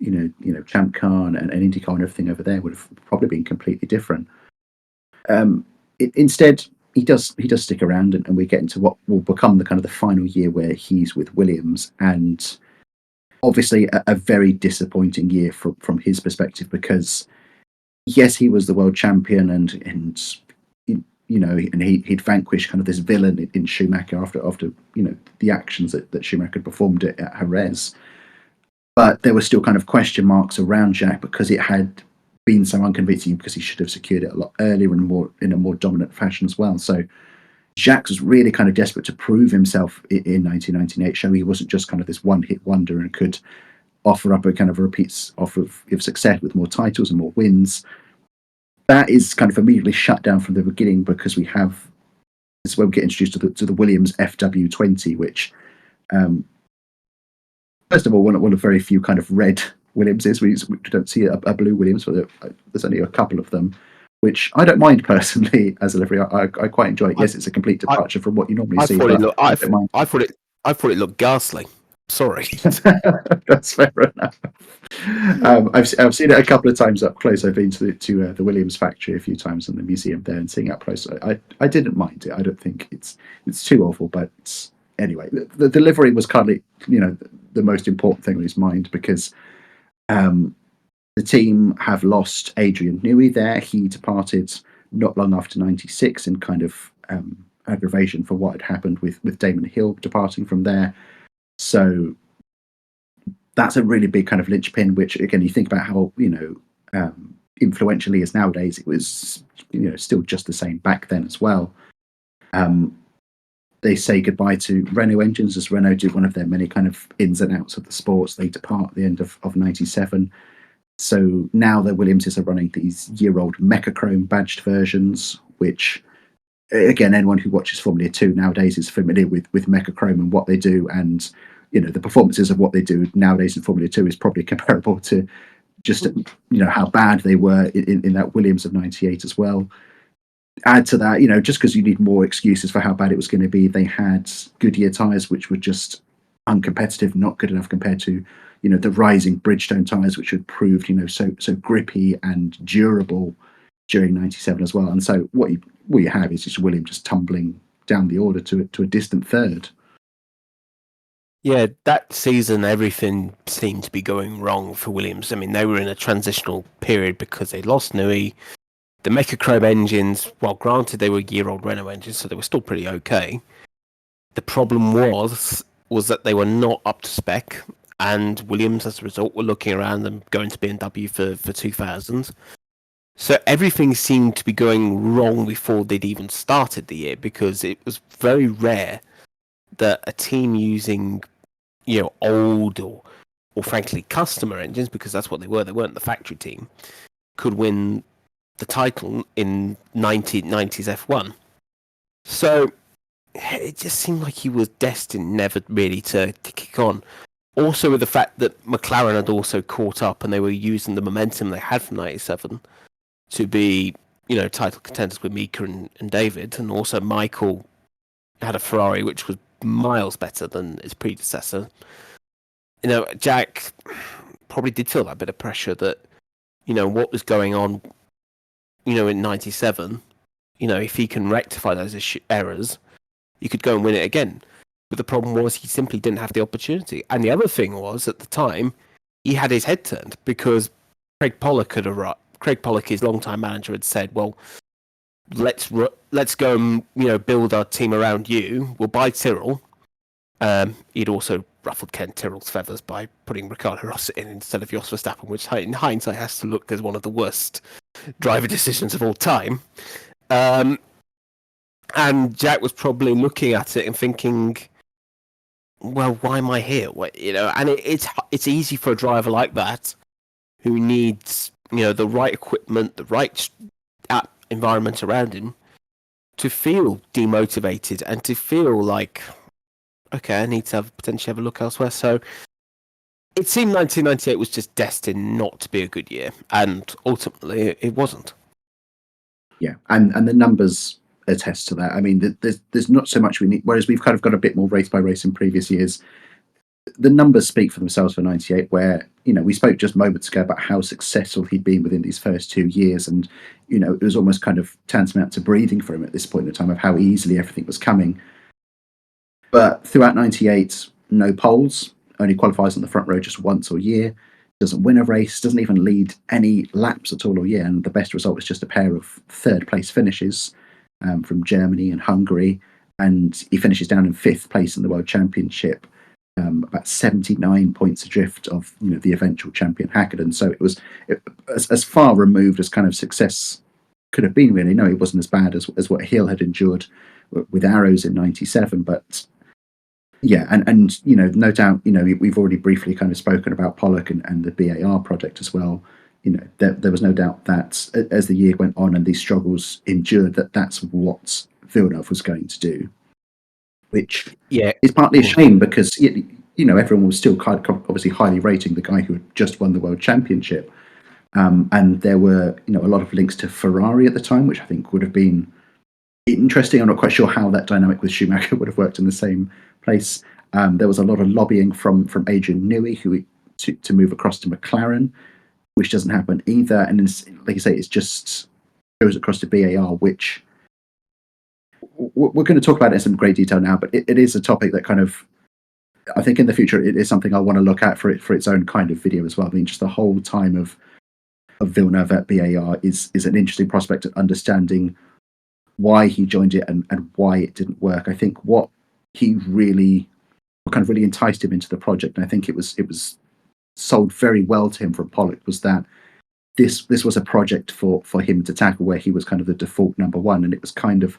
Champ Car and IndyCar and everything over there would have probably been completely different. Instead, he does stick around, and we get into what will become the kind of the final year where he's with Williams, and obviously a very disappointing year from his perspective, because yes, he was the world champion, and he'd vanquished kind of this villain in Schumacher after the actions that Schumacher performed at Jerez. But there were still kind of question marks around Jacques, because it had been so unconvincing, because he should have secured it a lot earlier and in a more dominant fashion as well. So Jacques was really kind of desperate to prove himself in 1998, show he wasn't just kind of this one-hit wonder and could offer up a kind of a repeat offer of success with more titles and more wins. That is kind of immediately shut down from the beginning, because this is where we get introduced to the Williams FW20, which first of all, one of the very few kind of red Williamses. We don't see a blue Williams, but there's only a couple of them, which I don't mind personally as a livery. I quite enjoy it. Yes, it's a complete departure from what you normally see. I thought it looked ghastly. Sorry. That's fair enough. I've seen it a couple of times up close. I've been to the Williams factory a few times in the museum there, and seeing it up close. I didn't mind it. I don't think it's too awful, but anyway, the delivery was kind of the most important thing on his mind, because the team have lost Adrian Newey there. He departed not long after 96 in kind of aggravation for what had happened with Damon Hill departing from there. So that's a really big kind of linchpin, which again, you think about how influential he is nowadays. It was still just the same back then as well. They say goodbye to Renault engines, as Renault do one of their many kind of ins and outs of the sports. They depart at the end of 97. So now the Williamses are running these year-old Mechachrome badged versions, which, again, anyone who watches Formula 2 nowadays is familiar with Mechachrome and what they do. And, the performances of what they do nowadays in Formula 2 is probably comparable to just, how bad they were in that Williams of 98 as well. Add to that, just because you need more excuses for how bad it was going to be, they had Goodyear tyres, which were just uncompetitive, not good enough compared to, the rising Bridgestone tyres, which had proved, so grippy and durable during 97 as well. And so what you have is just Williams just tumbling down the order to a distant third. Yeah, that season, everything seemed to be going wrong for Williams. I mean, they were in a transitional period because they lost Newey. The Mechachrome engines, well, granted, they were year-old Renault engines, so they were still pretty okay. The problem was that they were not up to spec, and Williams, as a result, were looking around and going to BMW for 2000. So everything seemed to be going wrong before they'd even started the year, because it was very rare that a team using, old or frankly customer engines, because that's what they weren't the factory team, could win the title in 1990s F1. So it just seemed like he was destined never really to kick on. Also with the fact that McLaren had also caught up, and they were using the momentum they had from 97 to be, title contenders with Mika and David, and also Michael had a Ferrari which was miles better than his predecessor. Jack probably did feel that bit of pressure that, what was going on, in 97, if he can rectify those errors, you could go and win it again. But the problem was he simply didn't have the opportunity. And the other thing was, at the time, he had his head turned because Craig Pollock, his longtime manager, had said, well, let's go and build our team around you. We'll buy Tyrrell. He'd also ruffled Ken Tyrrell's feathers by putting Ricardo Rossi in instead of Jos Verstappen, which in hindsight has to look as one of the worst driver decisions of all time. And Jack was probably looking at it and thinking, well, why am I here? And it's easy for a driver like that who needs the right equipment, the right environment around him, to feel demotivated and to feel like, okay, I need to potentially have a look elsewhere. So it seemed 1998 was just destined not to be a good year, and ultimately it wasn't. Yeah, and the numbers attest to that. I mean, there's not so much we need, whereas we've kind of got a bit more race by race in previous years. The numbers speak for themselves for 98, where, we spoke just moments ago about how successful he'd been within these first 2 years. And, it was almost kind of tantamount to breathing for him at this point in time of how easily everything was coming. But throughout 98, no poles, only qualifies on the front row just once all year, doesn't win a race, doesn't even lead any laps at all year. And the best result is just a pair of third place finishes from Germany and Hungary. And he finishes down in 5th place in the World Championship, about 79 points adrift of the eventual champion Hakkinen. So it was as far removed as kind of success could have been, really. No, it wasn't as bad as what Hill had endured with Arrows in 97, but yeah, and no doubt, we've already briefly kind of spoken about Pollock and the BAR project as well. There was no doubt that as the year went on and these struggles endured, that's what Villeneuve was going to do, which is partly a shame because everyone was still kind of obviously highly rating the guy who had just won the World Championship, and there were a lot of links to Ferrari at the time, which I think would have been interesting. I'm not quite sure how that dynamic with Schumacher would have worked in the same place. There was a lot of lobbying from Adrian Newey to move across to McLaren, which doesn't happen either. And like you say, it just goes across to BAR, which we're going to talk about in some great detail now, but it is a topic that kind of, I think in the future, it is something I want to look at for its own kind of video as well. I mean, just the whole time of Villeneuve at BAR is an interesting prospect of understanding why he joined it and why it didn't work. I think what really enticed him into the project, and I think it was sold very well to him from Pollock, was that this was a project for him to tackle where he was kind of the default number one, and it was kind of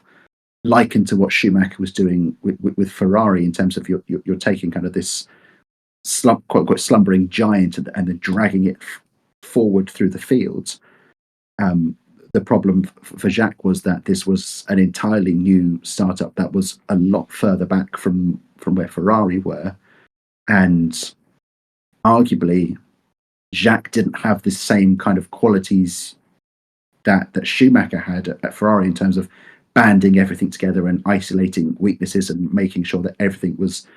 likened to what Schumacher was doing with Ferrari in terms of you're taking kind of this quote unquote slumbering giant and then dragging it forward through the fields. The problem for Jacques was that this was an entirely new startup that was a lot further back from where Ferrari were, and arguably Jacques didn't have the same kind of qualities that Schumacher had at Ferrari in terms of banding everything together and isolating weaknesses and making sure that everything was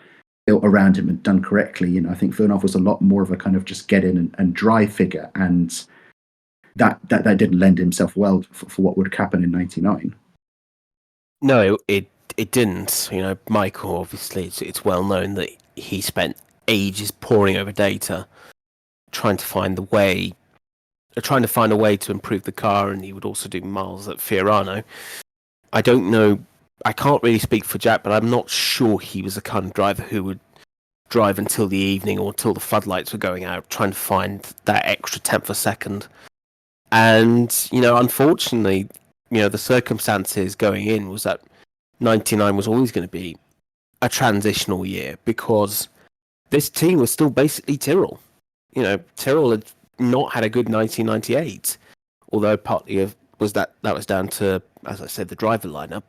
built around him and done correctly. I think Villeneuve was a lot more of a kind of just get in and drive figure, and that didn't lend himself well for what would happen in 99. No, it didn't. Michael, obviously, it's well known that he spent ages poring over data, trying to find a way to improve the car, and he would also do miles at Fiorano. I don't know. I can't really speak for Jack, but I'm not sure he was the kind of driver who would drive until the evening or till the floodlights were going out, trying to find that extra tenth of a second. And, unfortunately, the circumstances going in was that 99 was always going to be a transitional year because this team was still basically Tyrrell. Tyrrell had not had a good 1998, although partly was down to, as I said, the driver lineup.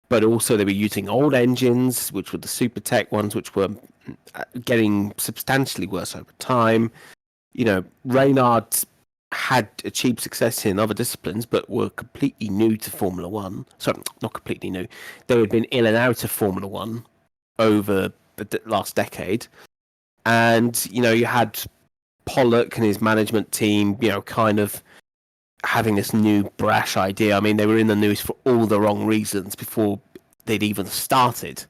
But also they were using old engines, which were the Super Tech ones, which were getting substantially worse over time. Reynard had achieved success in other disciplines, but were completely new to Formula One. Sorry, not completely new. They had been in and out of Formula One over the last decade. And, you had Pollock and his management team, kind of having this new brash idea. I mean, they were in the news for all the wrong reasons before they'd even started,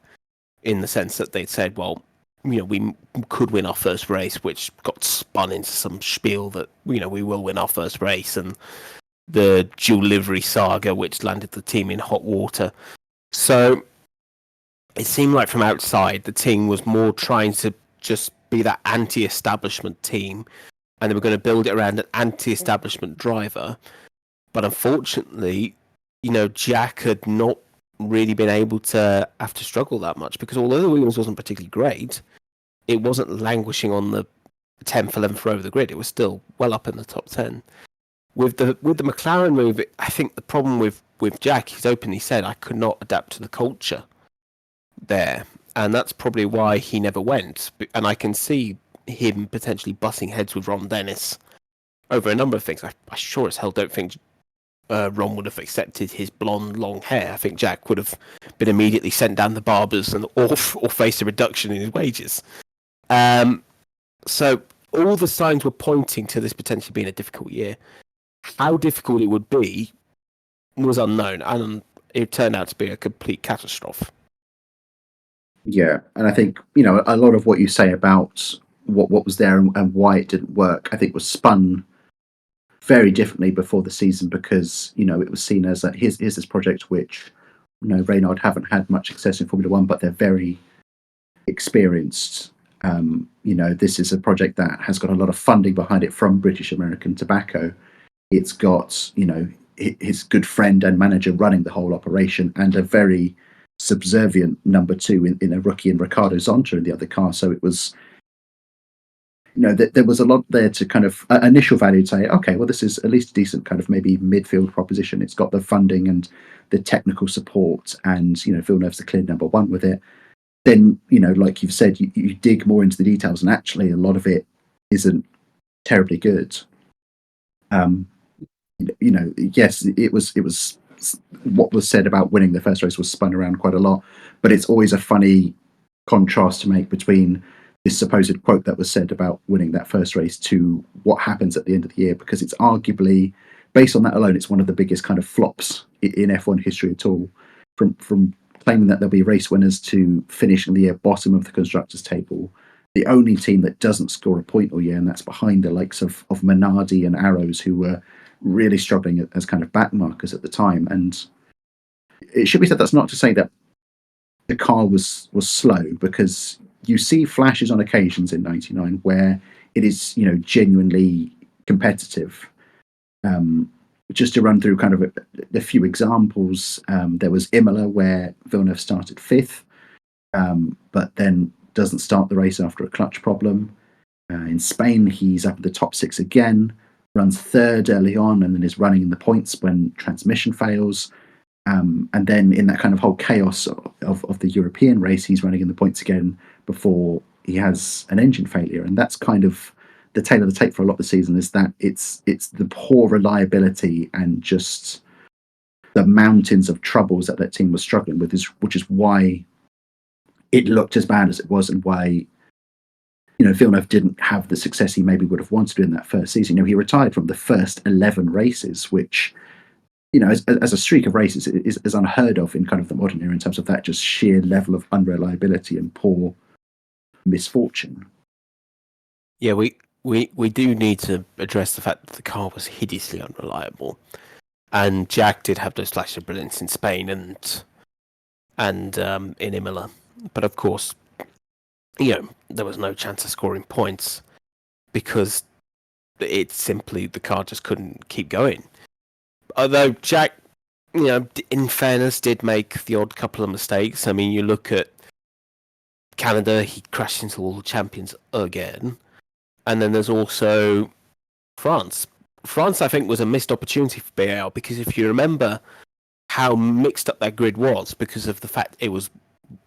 in the sense that they'd said, well, we could win our first race, which got spun into some spiel that, we will win our first race, and the dual livery saga, which landed the team in hot water. So it seemed like from outside, the team was more trying to just be that anti-establishment team, and they were going to build it around an anti-establishment driver. But unfortunately, Jack had not really been able to have to struggle that much, because although the Williams wasn't particularly great, it wasn't languishing on the 10th, 11th row of the grid. It was still well up in the top 10. With the McLaren move, I think the problem with Jack, he's openly said, I could not adapt to the culture there. And that's probably why he never went. And I can see him potentially butting heads with Ron Dennis over a number of things. I sure as hell don't think Ron would have accepted his blonde, long hair. I think Jack would have been immediately sent down the barbers or faced a reduction in his wages. So all the signs were pointing to this potentially being a difficult year. How difficult it would be was unknown, and it turned out to be a complete catastrophe. Yeah, and I think, a lot of what you say about what was there and why it didn't work, I think was spun very differently before the season, because, it was seen as here's this project which, Reynard haven't had much success in Formula One, but they're very experienced. This is a project that has got a lot of funding behind it from British American Tobacco. It's got, his good friend and manager running the whole operation, and a very subservient number two in a rookie in Ricardo Zonta in the other car. So it was, there was a lot there to kind of initial value to say, okay, well, this is at least a decent kind of maybe midfield proposition. It's got the funding and the technical support, and, Villeneuve's the clear number one with it. Then, like you've said, you dig more into the details, and actually a lot of it isn't terribly good. Yes, it was what was said about winning the first race was spun around quite a lot, but it's always a funny contrast to make between this supposed quote that was said about winning that first race to what happens at the end of the year, because it's arguably, based on that alone, it's one of the biggest kind of flops in F1 history at all. From claiming that there'll be race winners to finishing the year bottom of the constructors table, the only team that doesn't score a point all year, and that's behind the likes of Minardi and Arrows, who were really struggling as kind of backmarkers at the time. And it should be said, that's not to say that the car was slow, because you see flashes on occasions in 99 where it is, genuinely competitive. Just to run through kind of a few examples, there was Imola, where Villeneuve started fifth, but then doesn't start the race after a clutch problem. In Spain, he's up at the top six again, runs third early on, and then is running in the points when transmission fails. And then in that kind of whole chaos of the European race, he's running in the points again before he has an engine failure. And that's kind of the tail of the tape for a lot of the season, is that it's the poor reliability and just the mountains of troubles that team was struggling with, which is why it looked as bad as it was, and why Villeneuve didn't have the success he maybe would have wanted to in that first season. He retired from the first 11 races, which, as a streak of races is unheard of in kind of the modern era, in terms of that just sheer level of unreliability and poor misfortune. Yeah, we do need to address the fact that the car was hideously unreliable, and Jack did have those flashes of brilliance in Spain and in Imola, but of course, there was no chance of scoring points because it's simply the car just couldn't keep going. Although Jack, in fairness, did make the odd couple of mistakes. I mean, you look at Canada, he crashed into all the champions again. And then there's also France. France, I think, was a missed opportunity for BAL, because if you remember how mixed up that grid was, because of the fact it was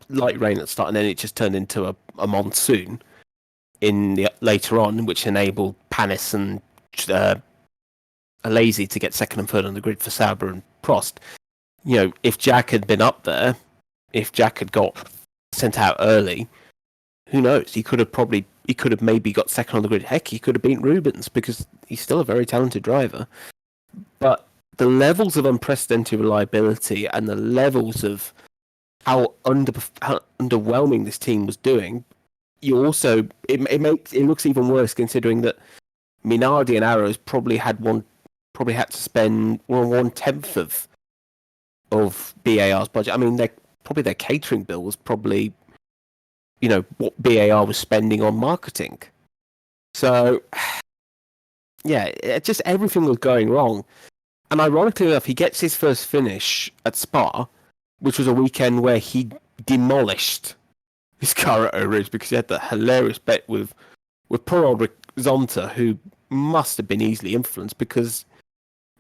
light rain at the start, and then it just turned into a monsoon later on, which enabled Panis and Lazy to get second and third on the grid for Sauber and Prost. If Jack had been up there, if Jack had got sent out early, who knows? He could have maybe got second on the grid. Heck, he could have beaten Rubens because he's still a very talented driver. But the levels of unprecedented reliability and the levels of how underwhelming this team was doing, you also it looks even worse considering that Minardi and Arrows probably had to spend 1/10 of BAR's budget. I mean, their catering bill was probably, what BAR was spending on marketing. So, yeah, just everything was going wrong. And ironically enough, he gets his first finish at Spa, which was a weekend where he demolished his car at Eau Rouge because he had that hilarious bet with poor old Zonta, who must have been easily influenced because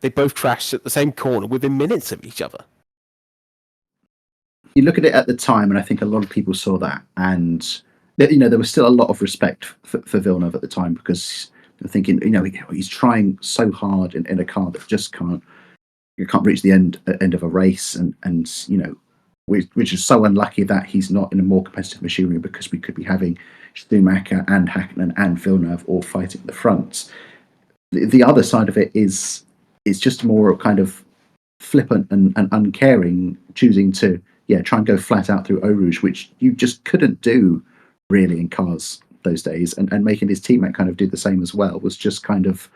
they both crashed at the same corner within minutes of each other. You look at it at the time, and I think a lot of people saw that, and there was still a lot of respect for Villeneuve at the time because they're thinking, he's trying so hard in a car that just can't reach the end of a race, and which is so unlucky that he's not in a more competitive machinery because we could be having Schumacher and Hakkinen and Villeneuve all fighting at the front. The other side of it is just more kind of flippant and uncaring, choosing to try and go flat out through Eau Rouge, which you just couldn't do really in cars those days, and making his teammate kind of do the same as well was just kind of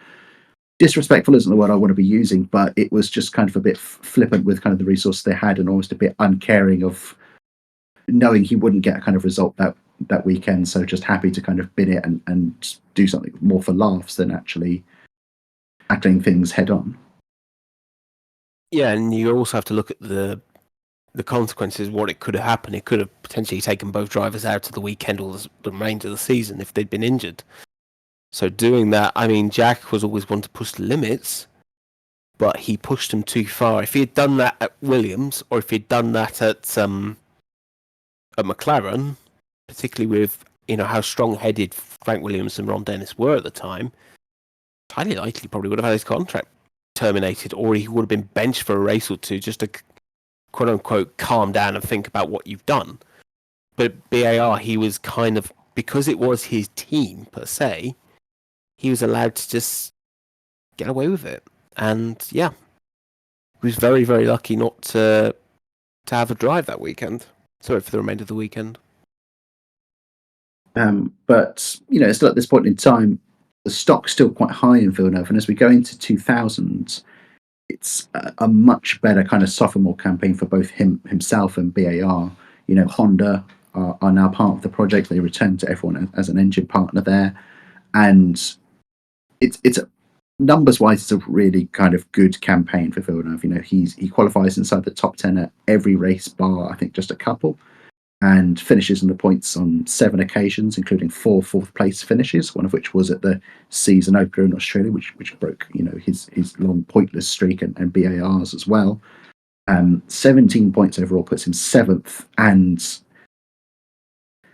disrespectful isn't the word I want to be using, but it was just kind of a bit flippant with kind of the resources they had and almost a bit uncaring of knowing he wouldn't get a kind of result that weekend, so just happy to kind of bin it and do something more for laughs than actually tackling things head on. Yeah, and you also have to look at the consequences, what it could have happened. It could have potentially taken both drivers out of the weekend or the remainder of the season if they'd been injured. So doing that, I mean, Jack was always one to push the limits, but he pushed them too far. If he had done that at Williams, or if he'd done that at McLaren, particularly with how strong-headed Frank Williams and Ron Dennis were at the time, highly likely probably would have had his contract terminated, or he would have been benched for a race or two just to quote-unquote calm down and think about what you've done. But BAR, he was kind of, because it was his team per se, he was allowed to just get away with it. And yeah, he was very, very lucky not to have a drive that weekend. Sorry, for the remainder of the weekend. But still at this point in time, the stock's still quite high in Villeneuve, and as we go into 2000s, it's a much better kind of sophomore campaign for both himself and BAR. Honda are now part of the project. They return to everyone as an engine partner there, and it's numbers wise, it's a really kind of good campaign for Villeneuve. He qualifies inside the top 10 at every race bar, I think just a couple, and finishes in the points on 7 occasions, including 4 fourth place finishes, one of which was at the season opener in Australia, which broke his long pointless streak and BAR's as well. 17 points overall puts him 7th, and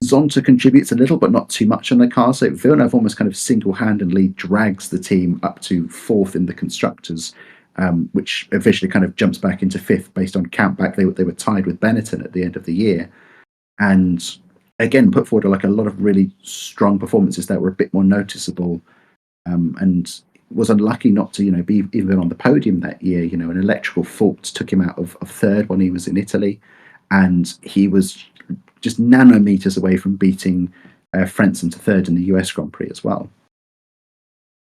Zonta contributes a little, but not too much on the car. So Villeneuve almost kind of single-handedly drags the team up to 4th in the constructors, which officially kind of jumps back into 5th based on countback. They were tied with Benetton at the end of the year, and again put forward a lot of really strong performances that were a bit more noticeable, and was unlucky not to be even on the podium that year. An electrical fault took him out of 3rd when he was in Italy, and he was just nanometers away from beating Frentzen to 3rd in the US Grand Prix as well.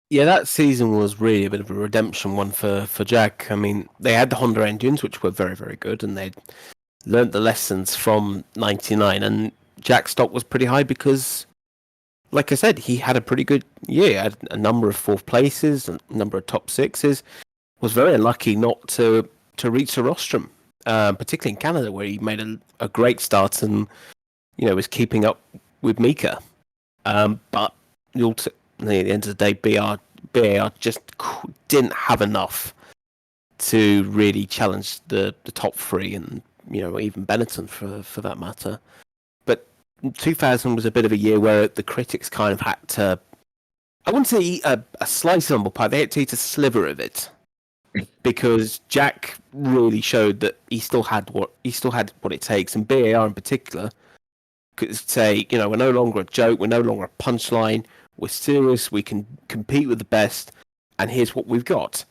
Yeah, that season was really a bit of a redemption one for Jack. I mean, they had the Honda engines, which were very, very good, and they'd learnt the lessons from 99, and Jack's stock was pretty high because, like I said, he had a pretty good year. He had a number of 4th places, a number of top 6s, was very unlucky not to reach the rostrum. Particularly in Canada, where he made a great start and was keeping up with Mika. But at the end of the day, BAR just didn't have enough to really challenge the top 3 and even Benetton for that matter. But 2000 was a bit of a year where the critics kind of had to, I wouldn't say eat a slice of humble pie, they had to eat a sliver of it. Because Jack really showed that he still had what it takes, and BAR in particular could say, you know, we're no longer a joke, we're no longer a punchline, we're serious, we can compete with the best, and here's what we've got.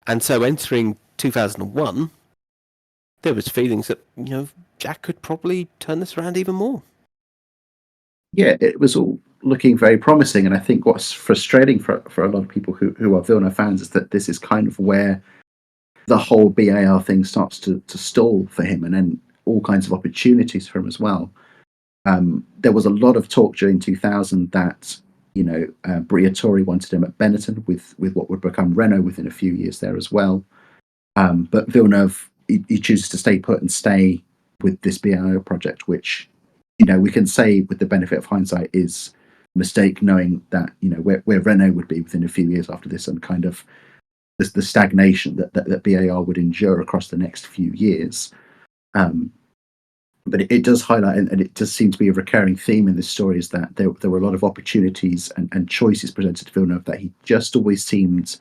And so entering 2001, there was feelings that, you know, Jack could probably turn this around even more. Yeah, it was all looking very promising, and I think what's frustrating for a lot of people who are Villeneuve fans is that this is kind of where the whole BAR thing starts to stall for him, and then all kinds of opportunities for him as well. There was a lot of talk during 2000 that, you know, Briatore wanted him at Benetton with what would become Renault within a few years there as well. But Villeneuve, he chooses to stay put and stay with this BAR project, which, you know, we can say with the benefit of hindsight is a mistake, knowing that, you know, where Renault would be within a few years after this, and kind of the stagnation that BAR would endure across the next few years. But it does highlight, and it does seem to be a recurring theme in this story, is that there were a lot of opportunities and choices presented to Villeneuve that he just always seemed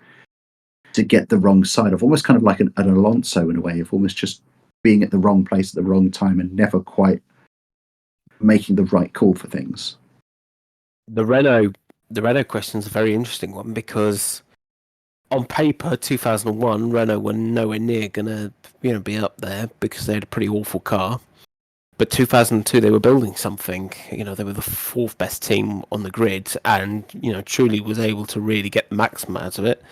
to get the wrong side of, almost kind of like an Alonso in a way, of almost just being at the wrong place at the wrong time and never quite making the right call for things. The Renault question is a very interesting one, because on paper, 2001, Renault were nowhere near gonna, you know, be up there because they had a pretty awful car. But 2002, they were building something. You know, they were the fourth best team on the grid, and, you know, truly was able to really get the maximum out of it.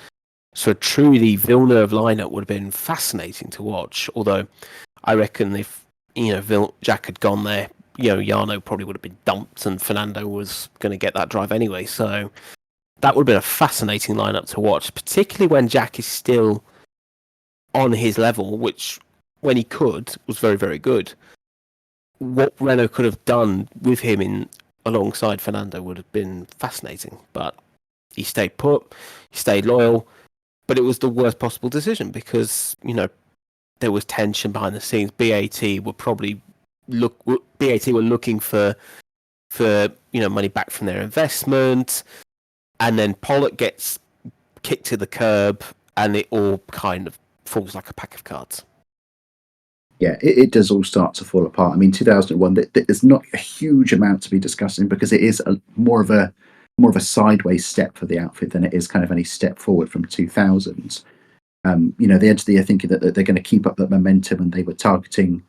So truly, Villeneuve lineup would have been fascinating to watch. Although, I reckon if, you know, Jack had gone there, you know, Jarno probably would have been dumped, and Fernando was going to get that drive anyway. So that would have been a fascinating lineup to watch, particularly when Jack is still on his level, which, when he could, was very, very good. What Renault could have done with him in alongside Fernando would have been fascinating. But he stayed put, he stayed loyal. But it was the worst possible decision because, you know, there was tension behind the scenes. BAT were looking for you know, money back from their investment, and then Pollock gets kicked to the curb, and it all kind of falls like a pack of cards. Yeah, it does all start to fall apart. I mean, 2001, there's not a huge amount to be discussing because it is more of a sideways step for the outfit than it is kind of any step forward from 2000. You know, they entered the year thinking that they're going to keep up that momentum, and they were targeting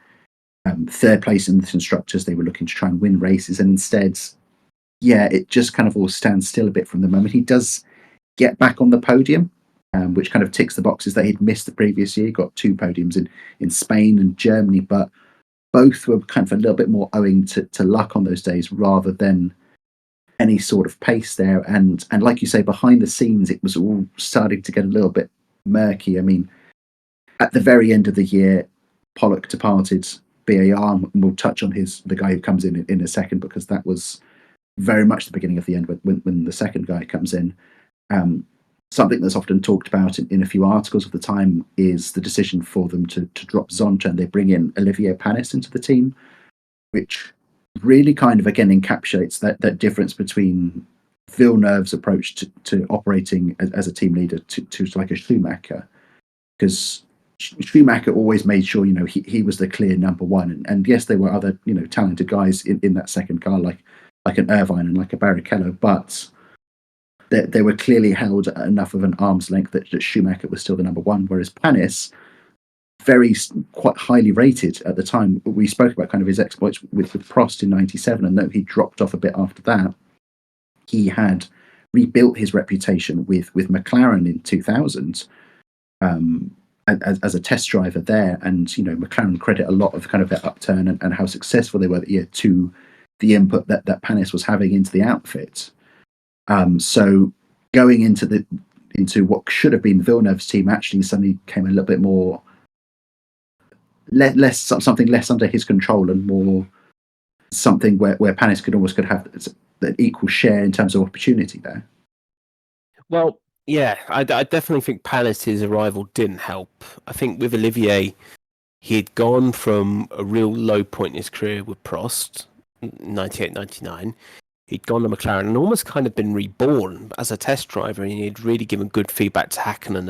third place in the constructors. They were looking to try and win races, and instead, yeah, it just kind of all stands still a bit from the moment. He does get back on the podium, which kind of ticks the boxes that he'd missed the previous year. He got 2 podiums in Spain and Germany, but both were kind of a little bit more owing to luck on those days rather than any sort of pace there. And like you say, behind the scenes, it was all starting to get a little bit murky. I mean, at the very end of the year, Pollock departed BAR, and we'll touch on the guy who comes in a second, because that was very much the beginning of the end when the second guy comes in. Something that's often talked about in a few articles of the time is the decision for them to drop Zonta, and they bring in Olivier Panis into the team, which really kind of, again, encapsulates that difference between Villeneuve's approach to operating as a team leader to like a Schumacher. Because Schumacher always made sure, you know, he was the clear number one. And yes, there were other, you know, talented guys in that second car, like an Irvine and like a Barrichello, but they were clearly held at enough of an arm's length that Schumacher was still the number one, whereas Panis, quite highly rated at the time. We spoke about kind of his exploits with Prost in 97, and though he dropped off a bit after that, he had rebuilt his reputation with McLaren in 2000 as a test driver there. And, you know, McLaren credit a lot of kind of their upturn and how successful they were that year to the input that Panis was having into the outfit. So going into what should have been Villeneuve's team actually suddenly came a little bit more something less under his control, and more something where Panis could have an equal share in terms of opportunity there. Well, yeah, I definitely think Panis' arrival didn't help. I think with Olivier, he had gone from a real low point in his career with Prost, 98, 99. He'd gone to McLaren and almost kind of been reborn as a test driver, and he'd really given good feedback to Hakkinen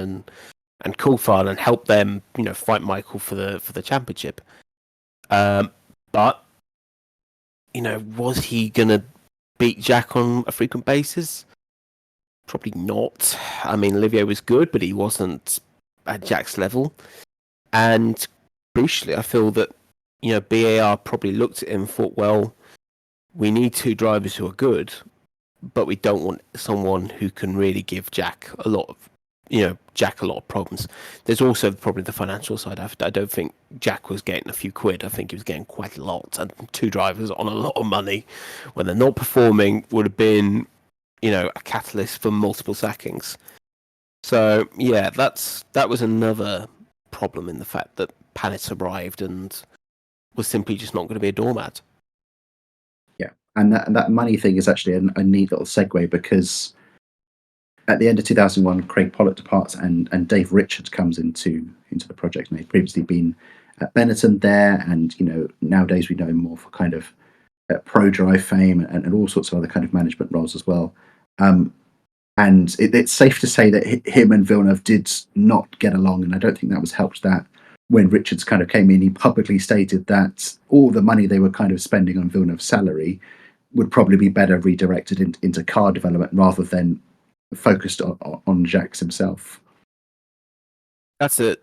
and Coulthard and helped them, you know, fight Michael for the championship. But was he going to beat Jack on a frequent basis? Probably not. I mean, Olivier was good, but he wasn't at Jack's level. And crucially, I feel that, BAR probably looked at him and thought, well, we need two drivers who are good, but we don't want someone who can really give Jack a lot of problems. There's also probably the financial side. I don't think Jack was getting a few quid. I think he was getting quite a lot. And two drivers on a lot of money when they're not performing would have been, a catalyst for multiple sackings. So yeah, that was another problem in the fact that Panis arrived and was simply just not going to be a doormat. Yeah, and that money thing is actually a neat little segue, because at the end of 2001, Craig Pollock departs and Dave Richards comes into the project, and they'd previously been at Benetton there, and nowadays we know him more for kind of pro drive fame and all sorts of other kind of management roles as well. And it's safe to say that him and Villeneuve did not get along, and I don't think that was helped that when Richards kind of came in, he publicly stated that all the money they were kind of spending on Villeneuve's salary would probably be better redirected into car development rather than focused on Jacques himself. That's an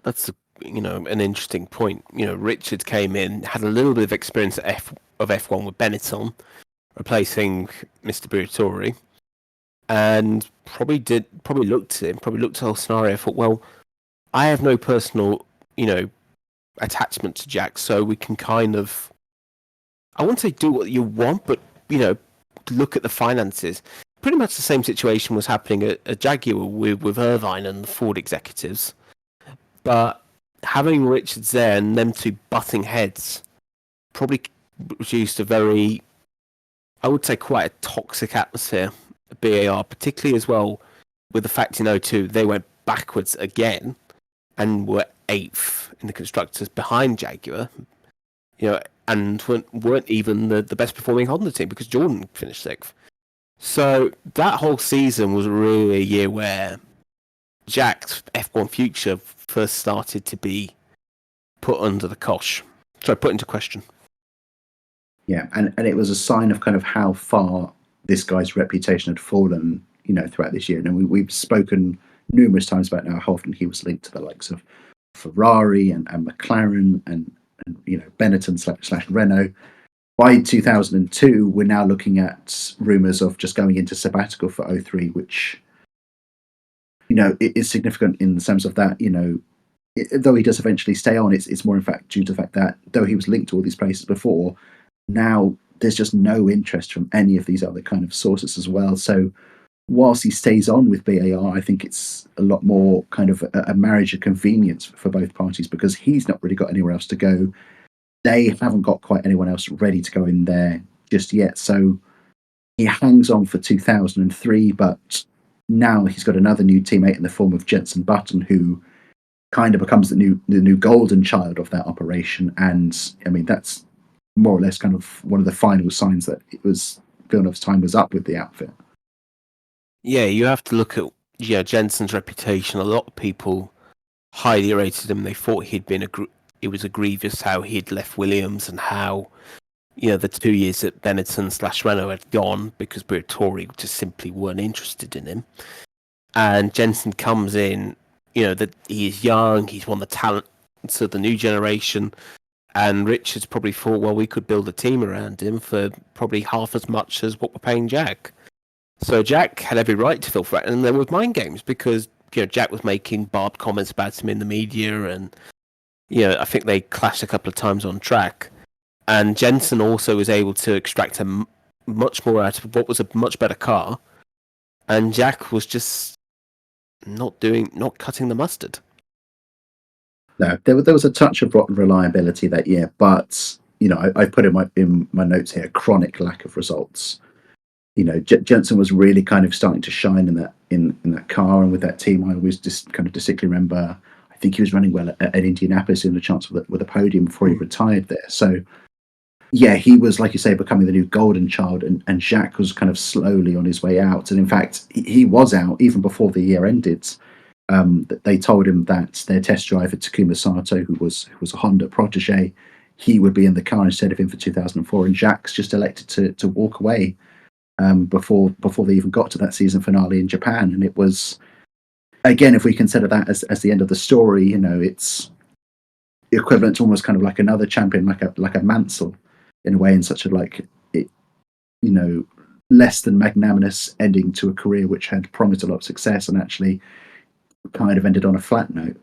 interesting point. Richards came in, had a little bit of experience of F1 with Benetton, replacing Mr. Briatore, and probably looked at the whole scenario. Thought, well, I have no personal, attachment to Jack, so we can kind of, I wouldn't say do what you want, but look at the finances. Pretty much the same situation was happening at Jaguar with Irvine and the Ford executives, but having Richards there and them two butting heads probably produced a very, I would say, quite a toxic atmosphere at BAR, particularly as well with the fact in 2002 they went backwards again and were 8th in the constructors behind Jaguar, and weren't even the best performing Honda team because Jordan finished 6th. So that whole season was really a year where Jack's F1 future first started to be put into question. Yeah, and it was a sign of kind of how far this guy's reputation had fallen, throughout this year. And we've spoken numerous times about now how often he was linked to the likes of Ferrari and McLaren and Benetton / Renault. By 2002, we're now looking at rumours of just going into sabbatical for 2003, which, it is significant in the sense of that, though he does eventually stay on, it's more in fact due to the fact that though he was linked to all these places before, now there's just no interest from any of these other kind of sources as well. So whilst he stays on with BAR, I think it's a lot more kind of a marriage of convenience for both parties, because he's not really got anywhere else to go. They haven't got quite anyone else ready to go in there just yet. So he hangs on for 2003, but now he's got another new teammate in the form of Jenson Button, who kind of becomes the new golden child of that operation. And I mean, that's more or less kind of one of the final signs that it was Villeneuve's time was up with the outfit. Yeah, you have to look at Jenson's reputation. A lot of people highly rated him. They thought it was egregious how he'd left Williams and how the 2 years at Benetton / Renault had gone because Briatore just simply weren't interested in him. And Jenson comes in, that he's young, he's one of the talents of the new generation. And Richards probably thought, well, we could build a team around him for probably half as much as what we're paying Jack. So Jack had every right to feel threatened, and then with mind games because Jack was making barbed comments about him in the media, and I think they clashed a couple of times on track. And Jenson also was able to extract much more out of what was a much better car, and Jack was just not cutting the mustard. No, there was a touch of rotten reliability that year, but I put in my notes here chronic lack of results. Jenson was really kind of starting to shine in that car and with that team. I always just kind of distinctly remember, I think he was running well at Indianapolis in a chance with a podium before he retired there. So yeah, he was, like you say, becoming the new golden child, and Jacques was kind of slowly on his way out. And in fact, he was out even before the year ended. They told him that their test driver Takuma Sato, who was a Honda protege, he would be in the car instead of him for 2004, and Jacques just elected to walk away before they even got to that season finale in Japan. And it was, again, if we consider that as the end of the story, you know, it's equivalent to almost kind of like another champion, like a Mansell in a way, in such a like it, you know, less than magnanimous ending to a career which had promised a lot of success and actually kind of ended on a flat note.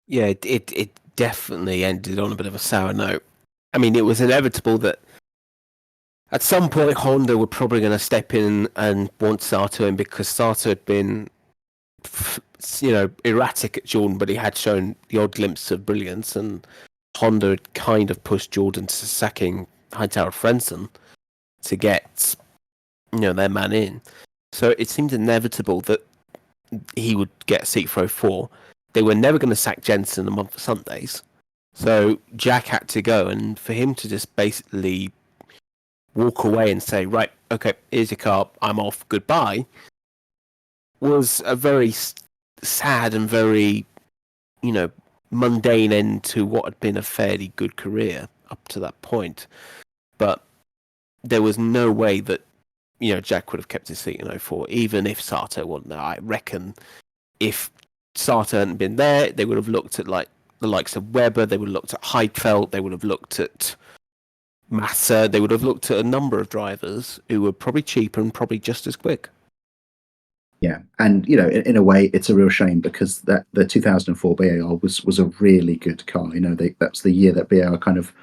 Yeah, it definitely ended on a bit of a sour note. I mean, it was inevitable that at some point Honda were probably going to step in and want Sato in, because Sato had been, you know, erratic at Jordan, but he had shown the odd glimpse of brilliance, and Honda had kind of pushed Jordan to sacking Hightower Frentzen to get, you know, their man in. So it seemed inevitable that he would get a seat for 04. They were never going to sack Jensen a month of Sundays. So Jack had to go, and for him to just basically walk away and say, right, okay, here's your car, I'm off, goodbye, was a very sad and very, you know, mundane end to what had been a fairly good career up to that point. But there was no way that, you know, Jack would have kept his seat in 04, even if Sato wasn't there. I reckon if Sato hadn't been there, they would have looked at like the likes of Webber, they would have looked at Heidfeld, they would have looked at Massa, they would have looked at a number of drivers who were probably cheaper and probably just as quick. Yeah, and you know, in a way, it's a real shame, because the 2004 BAR was a really good car. You know, that's the year that BAR kind of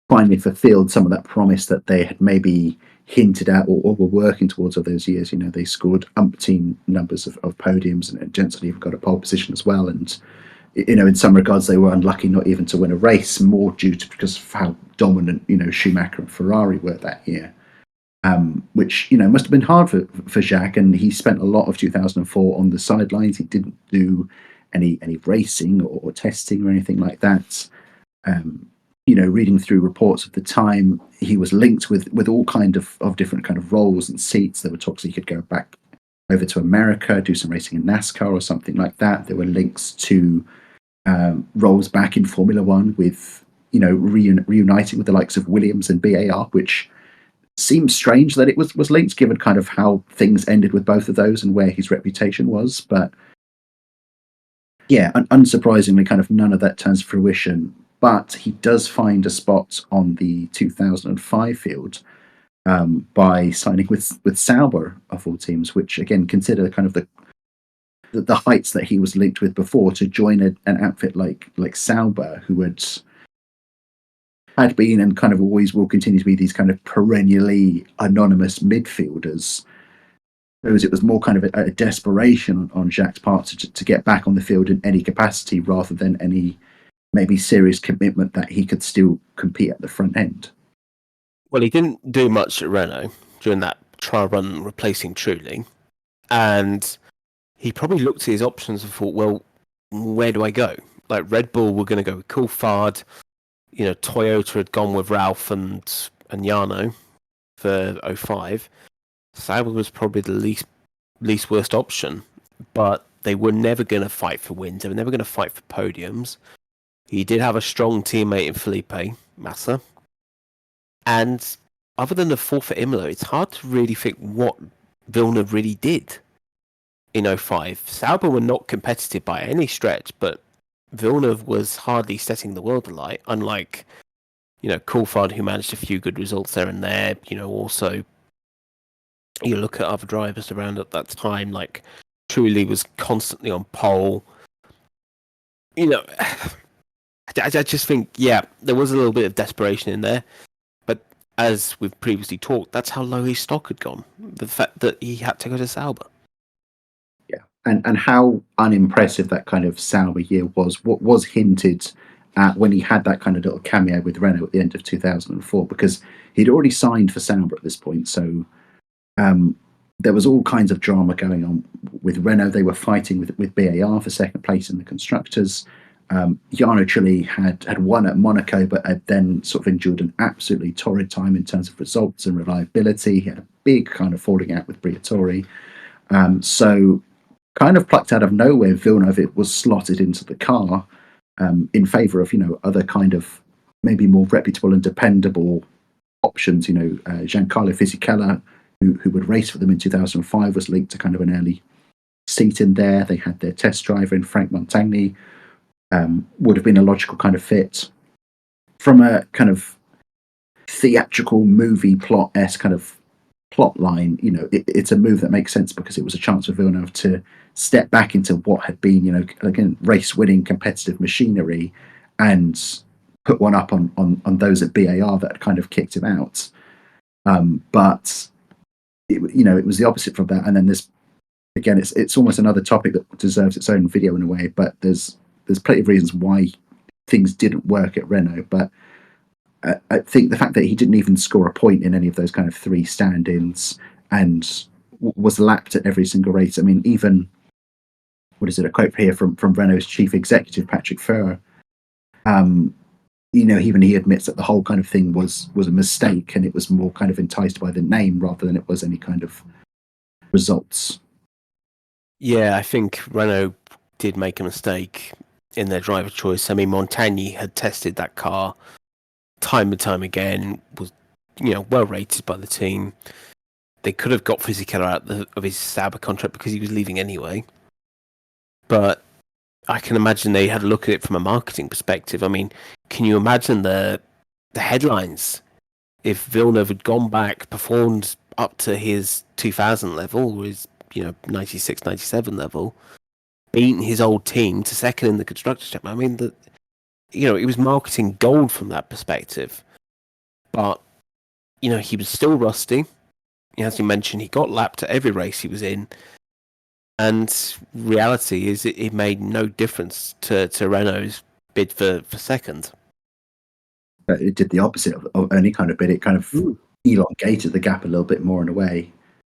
finally fulfilled some of that promise that they had maybe hinted at or were working towards of those years. You know, they scored umpteen numbers of podiums, and Jensen even got a pole position as well. And you know, in some regards, they were unlucky not even to win a race, more due to because of how dominant, you know, Schumacher and Ferrari were that year. Which, you know, must have been hard for Jacques, and he spent a lot of 2004 on the sidelines. He didn't do any racing or testing or anything like that. You know, reading through reports of the time, he was linked with all kind of different kind of roles and seats. There were talks he could go back over to America, do some racing in NASCAR or something like that. There were links to roles back in Formula One, with, you know, reuniting with the likes of Williams and BAR, which seems strange that it was linked, given kind of how things ended with both of those and where his reputation was. But yeah, unsurprisingly, kind of none of that turns to fruition. But he does find a spot on the 2005 field by signing with Sauber, of all teams, which again, consider kind of the heights that he was linked with before, to join an outfit like Sauber, who had been and kind of always will continue to be these kind of perennially anonymous midfielders. Whereas it was more kind of a desperation on Jacques' part to get back on the field in any capacity, rather than any maybe serious commitment that he could still compete at the front end. Well, he didn't do much at Renault during that trial run replacing Trulli, and he probably looked at his options and thought, well, where do I go? Like, Red Bull were going to go with Coulthard, you know, Toyota had gone with Ralph and Jarno for 05. Sauber was probably the least worst option, but they were never going to fight for wins. They were never going to fight for podiums. He did have a strong teammate in Felipe Massa. And other than the fourth at Imola, it's hard to really think what Villeneuve really did in 05. Sauber were not competitive by any stretch, but Villeneuve was hardly setting the world alight, unlike, you know, Coulthard, who managed a few good results there and there. You know, also, you look at other drivers around at that time, like Trulli was constantly on pole. You know, I just think, yeah, there was a little bit of desperation in there. But as we've previously talked, that's how low his stock had gone. The fact that he had to go to Sauber. Yeah, and how unimpressive that kind of Sauber year was. What was hinted at when he had that kind of little cameo with Renault at the end of 2004, because he'd already signed for Sauber at this point. So there was all kinds of drama going on with Renault. They were fighting with BAR for second place in the constructors. Jarno Trulli had won at Monaco, but had then sort of endured an absolutely torrid time in terms of results and reliability. He had a big kind of falling out with Briatore. So kind of plucked out of nowhere, Villeneuve was slotted into the car in favour of, you know, other kind of maybe more reputable and dependable options. Giancarlo Fisichella, who would race for them in 2005, was linked to kind of an early seat in there. They had their test driver in Frank Montagny, would have been a logical kind of fit. From a kind of theatrical movie plot-esque kind of plot line, it's a move that makes sense because it was a chance for Villeneuve to step back into what had been, again, race-winning competitive machinery and put one up on those at BAR that had kind of kicked him out. But it was the opposite from that. And then there's, again, it's almost another topic that deserves its own video in a way. But there's plenty of reasons why things didn't work at Renault. But I think the fact that he didn't even score a point in any of those kind of 3 stand-ins and was lapped at every single race. I mean, even, what is it, a quote here from Renault's chief executive, Patrick Ferrer, even he admits that the whole kind of thing was a mistake, and it was more kind of enticed by the name rather than it was any kind of results. Yeah, I think Renault did make a mistake in their driver choice. I mean, Montagny had tested that car time and time again, was well rated by the team. They could have got Fisichella out of his Sauber contract because he was leaving anyway. But I can imagine they had a look at it from a marketing perspective. I mean, can you imagine the headlines if Villeneuve had gone back, performed up to his 2000 level, or his 96, 97 level, beaten his old team to second in the Constructors' Championship? I mean, it was marketing gold from that perspective. But, he was still rusty. As you mentioned, he got lapped at every race he was in. And reality is it made no difference to Renault's bid for second. It did the opposite of any kind of bid. It kind of elongated the gap a little bit more in a way.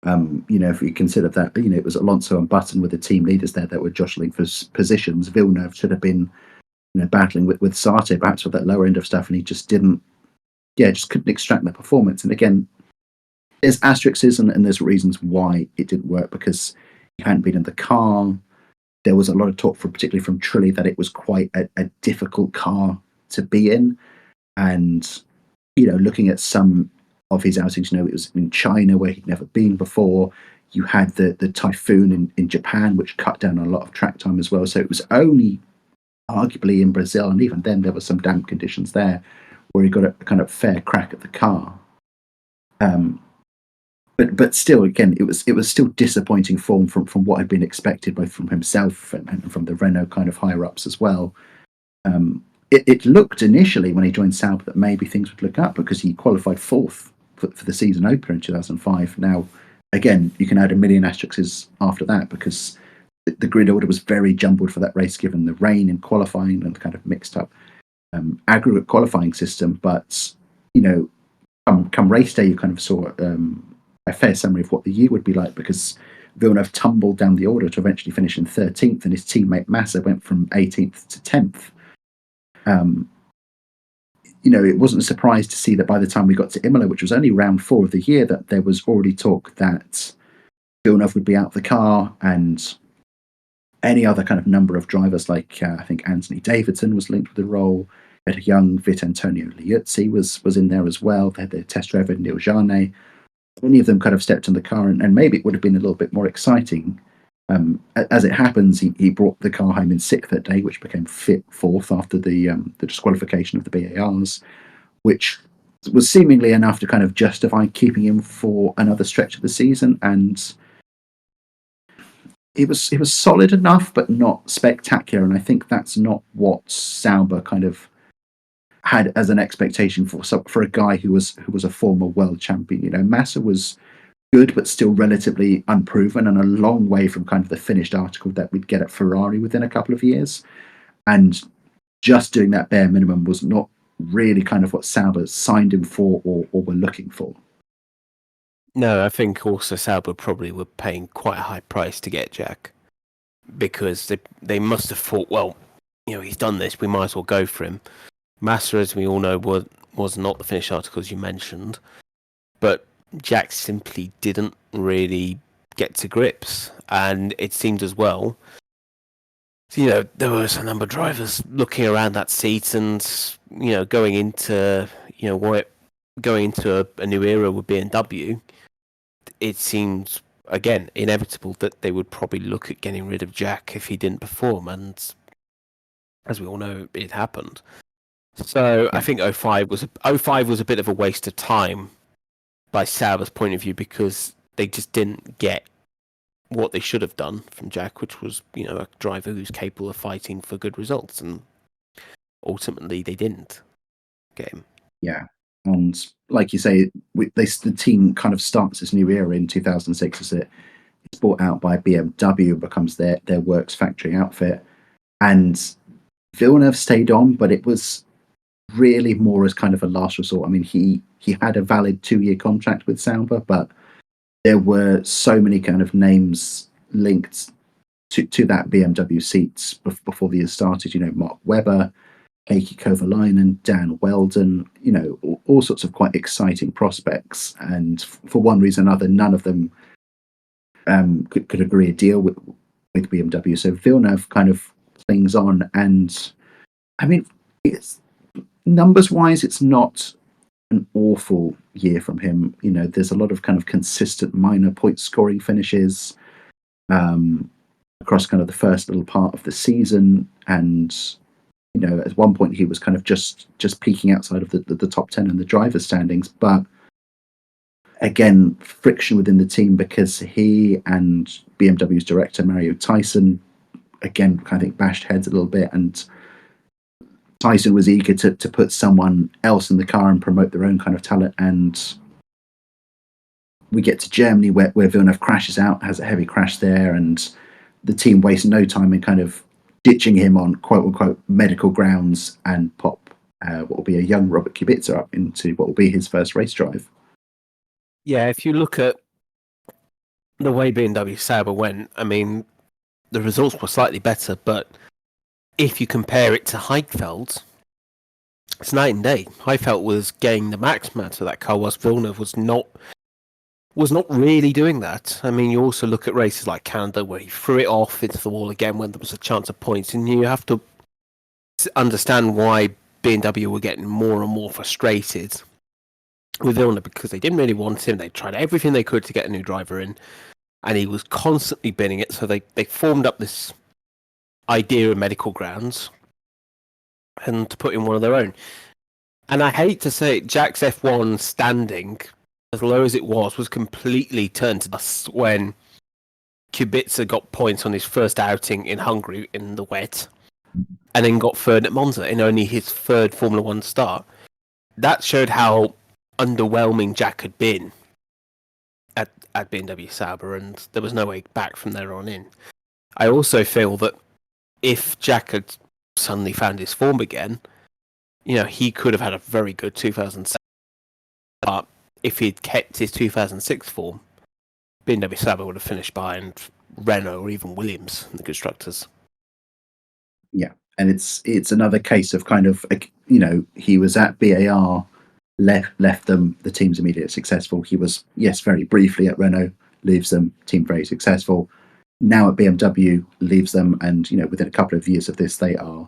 If we consider that, it was Alonso and Button with the team leaders there that were jostling for positions. Villeneuve should have been battling with Sartre, perhaps with that lower end of stuff, and he just didn't. Just couldn't extract the performance. And again, there's asterisks and there's reasons why it didn't work, because he hadn't been in the car. There was a lot of talk, particularly from Trulli, that it was quite a difficult car to be in. And looking at some of his outings, it was in China where he'd never been before. You had the typhoon in Japan, which cut down on a lot of track time as well. So it was only arguably in Brazil, and even then there were some damp conditions there, where he got a kind of fair crack at the car. But still, again, it was still disappointing form from what had been expected, both from himself and from the Renault kind of higher ups as well. It looked initially when he joined Sauber that maybe things would look up, because he qualified 4th for the season opener in 2005. Now, again, you can add a million asterisks after that, because the grid order was very jumbled for that race, given the rain in qualifying and the kind of mixed up aggregate qualifying system. But come race day, you kind of saw a fair summary of what the year would be like, because Villeneuve tumbled down the order to eventually finish in 13th, and his teammate Massa went from 18th to 10th. It wasn't a surprise to see that by the time we got to Imola, which was only round 4 of the year, that there was already talk that Villeneuve would be out of the car, and any other kind of number of drivers, like I think Anthony Davidson was linked with the role. They had a young Vitantonio Liuzzi was in there as well. They had their test driver Neil Jarne. Many of them kind of stepped in the car, and maybe it would have been a little bit more exciting. As it happens, he brought the car home in 6th that day, which became 4th after the disqualification of the BARs, which was seemingly enough to kind of justify keeping him for another stretch of the season. And it was solid enough, but not spectacular. And I think that's not what Sauber kind of had as an expectation for a guy who was a former world champion. Massa was good, but still relatively unproven, and a long way from kind of the finished article that we'd get at Ferrari within a couple of years. And just doing that bare minimum was not really kind of what Sauber signed him for or were looking for. No, I think also Sauber probably were paying quite a high price to get Jack, because they must have thought, well, he's done this, we might as well go for him. Massa, as we all know, was not the finished article, as you mentioned, but Jack simply didn't really get to grips, and it seemed as well So, there was a number of drivers looking around that seat and, going into, going into a new era with BMW. It seemed, again, inevitable that they would probably look at getting rid of Jack if he didn't perform. And as we all know, it happened. So I think 05 was a bit of a waste of time by Sauber's point of view, because they just didn't get what they should have done from Jack, which was, a driver who's capable of fighting for good results, and ultimately they didn't get him. Yeah, and like you say, the team kind of starts this new era in 2006 as it's bought out by BMW and becomes their works factory outfit. And Villeneuve stayed on, but it was really more as kind of a last resort. I mean, he had a valid 2-year contract with Sauber, but there were so many kind of names linked to that BMW seats before the year started. Mark Webber, Heikki Kovalainen, Dan Weldon, all sorts of quite exciting prospects. And for one reason or another, none of them could agree a deal with BMW. So Villeneuve kind of clings on. And I mean, it's numbers wise, it's not an awful year from him. There's a lot of kind of consistent minor point scoring finishes across kind of the first little part of the season. And at one point he was kind of just peaking outside of the top 10 in the driver's standings. But again, friction within the team, because he and BMW's director, Mario Tyson, again, I think bashed heads a little bit. And Tyson was eager to put someone else in the car and promote their own kind of talent. And we get to Germany where Villeneuve crashes out, has a heavy crash there, and the team wastes no time in kind of ditching him on quote-unquote medical grounds and pop what will be a young Robert Kubica up into what will be his first race drive. Yeah, if you look at the way BMW Sauber went, I mean, the results were slightly better, but if you compare it to Heidfeld, it's night and day. Heidfeld was getting the maximum out of that car, whilst Villeneuve was not really doing that. I mean, you also look at races like Canada, where he threw it off into the wall again when there was a chance of points, and you have to understand why BMW were getting more and more frustrated with Villeneuve, because they didn't really want him. They tried everything they could to get a new driver in, and he was constantly binning it. So they formed up this idea of medical grounds and to put in one of their own. And I hate to say it, Jack's F1 standing, as low as it was completely turned to dust when Kubica got points on his first outing in Hungary in the wet, and then got third at Monza in only his third Formula One start. That showed how underwhelming Jack had been at BMW Sauber, and there was no way back from there on in. I also feel that if Jack had suddenly found his form again, he could have had a very good 2007. But if he'd kept his 2006 form, BMW Sauber would have finished behind Renault or even Williams in the constructors. Yeah, and it's another case of kind of, he was at BAR, left them, the team's immediately successful. He was, yes, very briefly at Renault, leaves them, team very successful. Now at BMW, leaves them, and within a couple of years of this, they are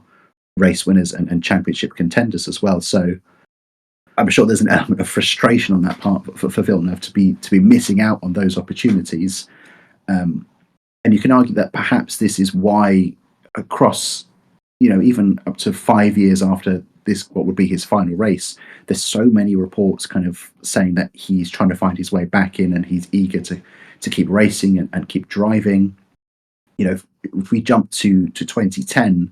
race winners and championship contenders as well. So I'm sure there's an element of frustration on that part for Villeneuve to be missing out on those opportunities. And you can argue that perhaps this is why across, even up to 5 years after this, what would be his final race, there's so many reports kind of saying that he's trying to find his way back in, and he's eager to keep racing and keep driving. If we jump to 2010,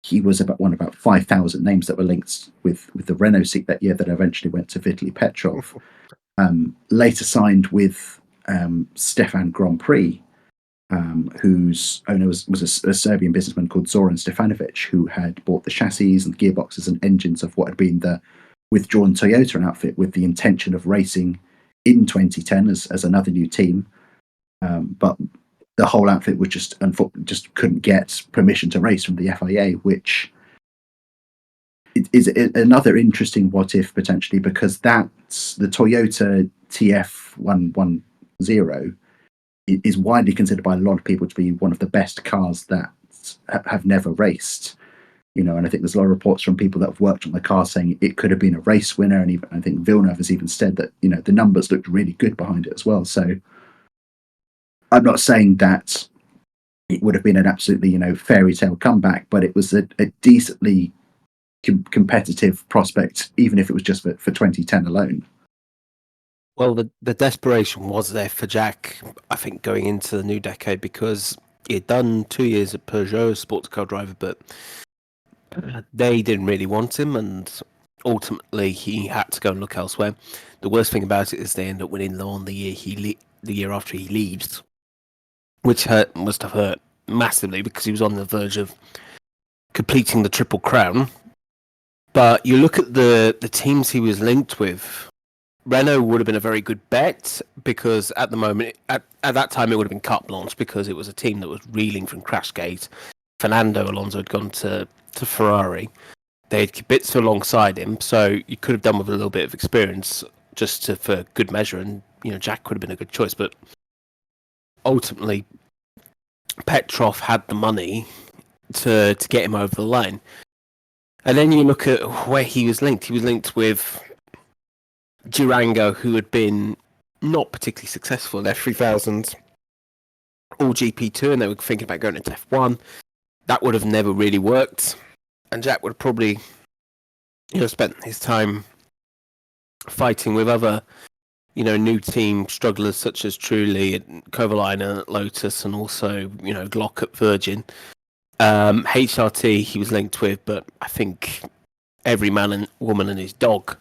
he was about 5,000 names that were linked with the Renault seat that year that eventually went to Vitaly Petrov. Later signed with Stefan Grand Prix, whose owner was a Serbian businessman called Zoran Stefanovic, who had bought the chassis and gearboxes and engines of what had been the withdrawn Toyota outfit with the intention of racing in 2010 as another new team. But the whole outfit was just couldn't get permission to race from the FIA, which is another interesting what if potentially, because that's the Toyota TF110 is widely considered by a lot of people to be one of the best cars that have never raced. And I think there's a lot of reports from people that have worked on the car saying it could have been a race winner, and even I think Villeneuve has even said that the numbers looked really good behind it as well. So I'm not saying that it would have been an absolutely fairy tale comeback, but it was a decently competitive prospect, even if it was just for 2010 alone. Well, the desperation was there for Jack, I think, going into the new decade, because he had done 2 years at Peugeot, sports car driver, but they didn't really want him, and ultimately he had to go and look elsewhere. The worst thing about it is they end up winning Le Mans the year after he leaves, which must have hurt massively, because he was on the verge of completing the Triple Crown. But you look at the teams he was linked with, Renault would have been a very good bet, because at the moment, at that time, it would have been carte blanche, because it was a team that was reeling from Crashgate. Fernando Alonso had gone to Ferrari. They had Kubica alongside him, so you could have done with a little bit of experience just for good measure, and Jack would have been a good choice. But ultimately, Petrov had the money to get him over the line. And then you look at where he was linked. He was linked with Durango, who had been not particularly successful in F3000 or GP2, and they were thinking about going into F1. That would have never really worked, and Jack would have probably spent his time fighting with other new team strugglers such as Trulli and Kovalainen at Lotus, and also Glock at Virgin. HRT he was linked with, but I think every man and woman and his dog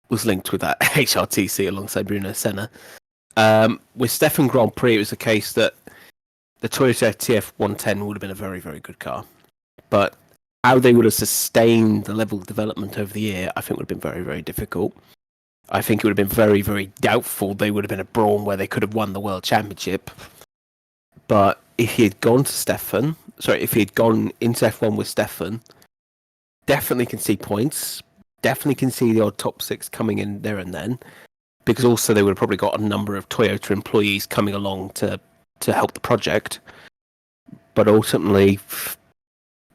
was linked with that HRTC alongside Bruno Senna. With Stefan Grand Prix, it was a case that the Toyota TF110 would have been a very, very good car. But how they would have sustained the level of development over the year, I think would have been very, very difficult. I think it would have been very, very doubtful they would have been a brawn where they could have won the World Championship. But if he had gone into F1 with Stefan, definitely can see points, definitely can see the odd top six coming in there and then, because also they would have probably got a number of Toyota employees coming along to help the project. But ultimately,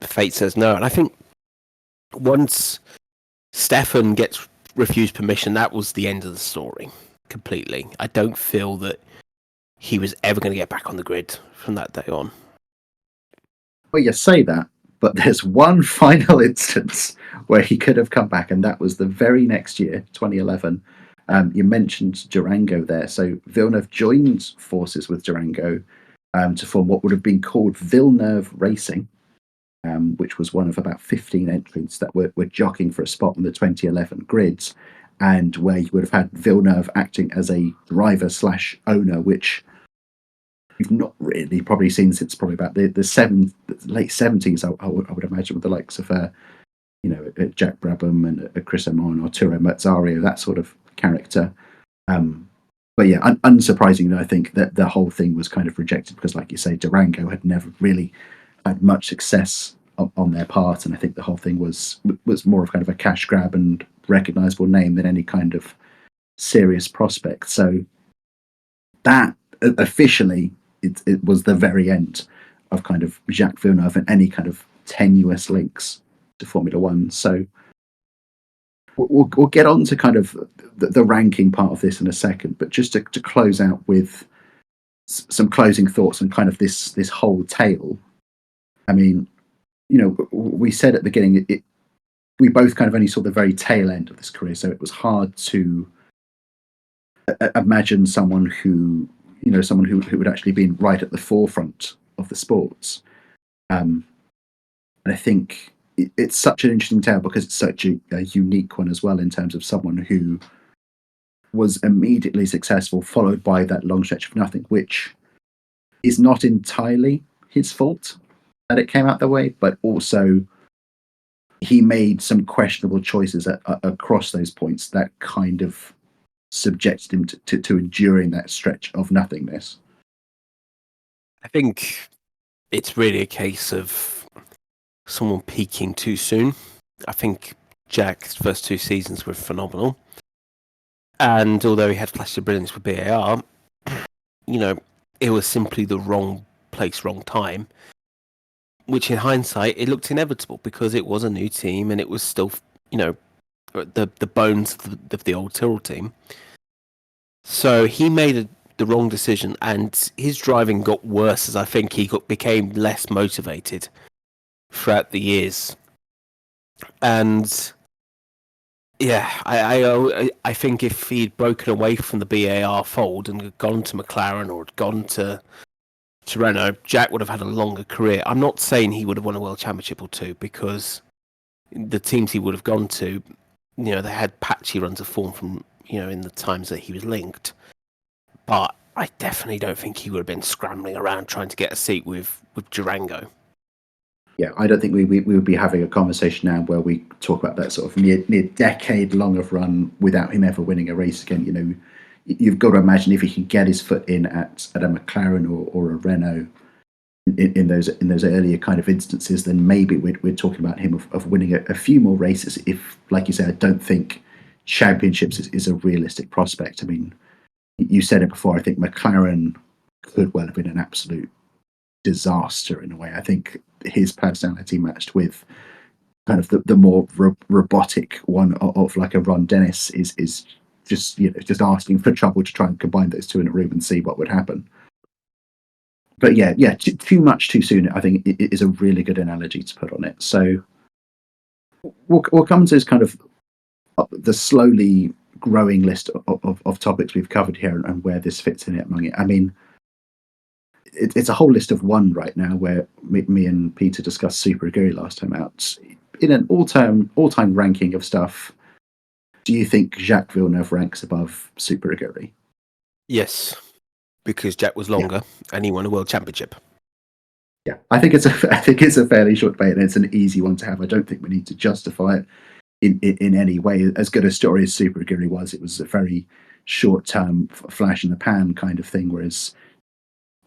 fate says no. And I think once Stefan gets refused permission, that was the end of the story completely. I don't feel that he was ever going to get back on the grid from that day on. Well, you say that, but there's one final instance where he could have come back, and that was the very next year, 2011. You mentioned Durango there. So Villeneuve joined forces with Durango to form what would have been called Villeneuve Racing, which was one of about 15 entries that were jockeying for a spot on the 2011 grids, and where you would have had Villeneuve acting as a driver/owner, which we've not really probably seen since probably about the late 70s, I would imagine, with the likes of Jack Brabham and Chris Amon, Arturo Merzario, that sort of character. But yeah, unsurprisingly, I think that the whole thing was kind of rejected because, like you say, Durango had never really had much success on their part, and I think the whole thing was more of kind of a cash grab and recognizable name than any kind of serious prospect. So that officially it was the very end of kind of Jacques Villeneuve and any kind of tenuous links to Formula One. So we'll get on to kind of the ranking part of this in a second, but just to close out with some closing thoughts on kind of this whole tale. I mean, we said at the beginning, we both kind of only saw the very tail end of this career, so it was hard to imagine someone who would actually be right at the forefront of the sports. And I think it's such an interesting tale because it's such a unique one as well, in terms of someone who was immediately successful, followed by that long stretch of nothing, which is not entirely his fault that it came out that way, but also he made some questionable choices across those points that kind of subjected him to enduring that stretch of nothingness. I think it's really a case of someone peaking too soon. I think Jack's first 2 seasons were phenomenal, and although he had flashes of brilliance with BAR, it was simply the wrong place, wrong time. which in hindsight it looked inevitable because it was a new team and it was still, the bones of the old Tyrrell team. So he made the wrong decision, and his driving got worse as I think he became less motivated throughout the years. And yeah, I think if he'd broken away from the BAR fold and had gone to McLaren or had gone to Renault, Jack would have had a longer career. I'm not saying he would have won a world championship or two, because the teams he would have gone to, they had patchy runs of form from, in the times that he was linked. But I definitely don't think he would have been scrambling around trying to get a seat with Durango. Yeah, I don't think we would be having a conversation now where we talk about that sort of near decade long of run without him ever winning a race again. You've got to imagine if he can get his foot in at a McLaren or a Renault in those earlier kind of instances, then maybe we're talking about him of winning a few more races. If, like you say, I don't think championships is a realistic prospect. I mean, you said it before. I think McLaren could well have been an absolute disaster in a way. I think his personality matched with kind of the more robotic one of like a Ron Dennis is just asking for trouble to try and combine those two in a room and see what would happen. But yeah, too much too soon, I think, it is a really good analogy to put on it. So we'll come to this kind of the slowly growing list of topics we've covered here and where this fits in it among it. I mean, it's a whole list of one right now where me and Peter discussed Super Aguri last time out. In an all-time ranking of stuff, do you think Jacques Villeneuve ranks above Super Aguri? Yes, because Jack was longer and he won a world championship. Yeah, I think it's a fairly short debate and it's an easy one to have. I don't think we need to justify it in any way. As good a story as Super Aguri was, it was a very short-term flash in the pan kind of thing, whereas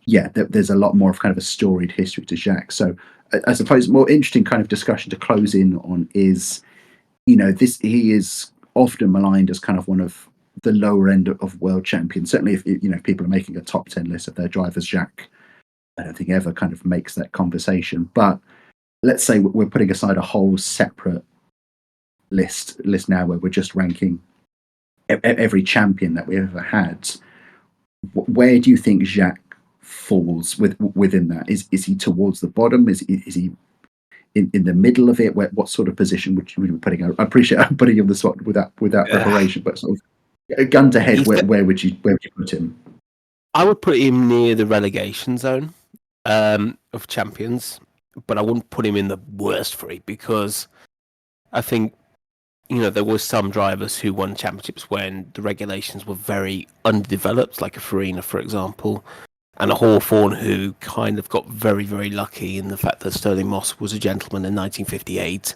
there's a lot more of kind of a storied history to Jacques. So I suppose more interesting kind of discussion to close in on is, he is often maligned as kind of one of the lower end of world champions. Certainly if people are making a top 10 list of their drivers, Jacques, I don't think ever kind of makes that conversation. But let's say we're putting aside a whole separate list now where we're just ranking every champion that we ever had. Where do you think Jacques falls within that? Is he towards the bottom? Is he in the middle of it? What sort of position would you be putting? I appreciate I'm putting him on the spot without preparation, but sort of a gun to head, where would you put him? I would put him near the relegation zone of champions, but I wouldn't put him in the worst three, because I think there were some drivers who won championships when the regulations were very underdeveloped, like a Farina, for example, and a Hawthorne, who kind of got very, very lucky in the fact that Sterling Moss was a gentleman in 1958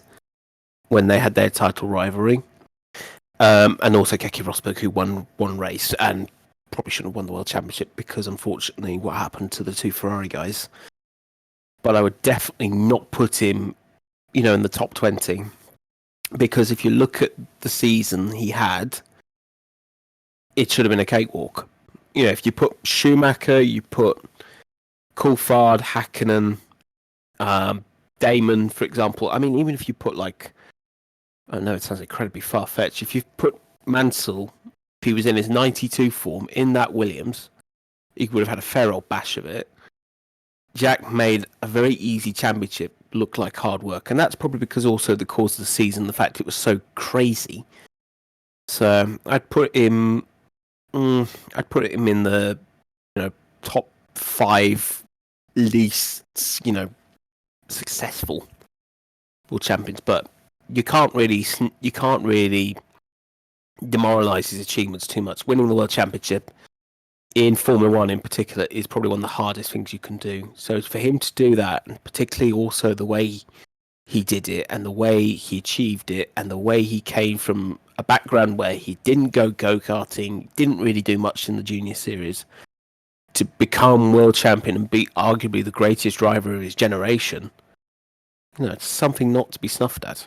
when they had their title rivalry. And also Keke Rosberg, who won one race and probably shouldn't have won the World Championship because, unfortunately, what happened to the two Ferrari guys. But I would definitely not put him, in the top 20. Because if you look at the season he had, it should have been a cakewalk. If you put Schumacher, you put Coulthard, Hakkinen, Damon, for example. I mean, even if you put I know it sounds incredibly far-fetched. If you put Mansell, if he was in his 92 form in that Williams, he would have had a fair old bash of it. Jack made a very easy championship look like hard work, and that's probably because also the course of the season, the fact it was so crazy. So I'd put him in the top 5 least successful world champions, but you can't really demoralize his achievements too much. Winning the world championship in Formula One in particular is probably one of the hardest things you can do. So for him to do that, and particularly also the way he did it and the way he achieved it and the way he came from a background where he didn't go-karting, didn't really do much in the junior series, to become world champion and be arguably the greatest driver of his generation, it's something not to be snuffed at.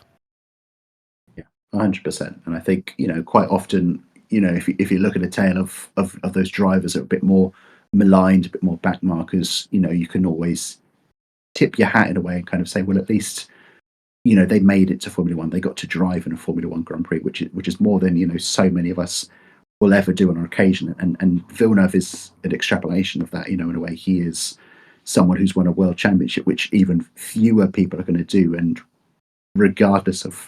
Yeah, 100%. And I think, quite often, if you look at a tale of those drivers that are a bit more maligned, a bit more backmarkers, you can always tip your hat in a way and kind of say, well, at least, you know, they made it to Formula One. They got to drive in a Formula One Grand Prix, which is more than, you know, so many of us will ever do on our occasion. And Villeneuve is an extrapolation of that. You know, in a way, he is someone who's won a world championship, which even fewer people are going to do. And regardless of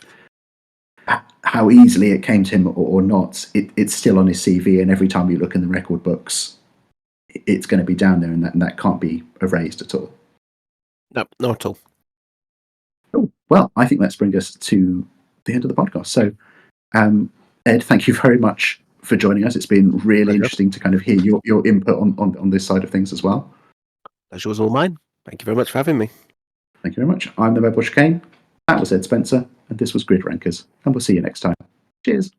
how easily it came to him or not, it's still on his CV. And every time you look in the record books, it's going to be down there, and that can't be erased at all. No, not at all. Oh, well, I think let's bring us to the end of the podcast. So, Ed, thank you very much for joining us. It's been really interesting to kind of hear your input on this side of things as well. Pleasure was all mine. Thank you very much for having me. Thank you very much. I'm the Mobile Chicane. That was Ed Spencer, and this was Grid Rankers, and we'll see you next time. Cheers.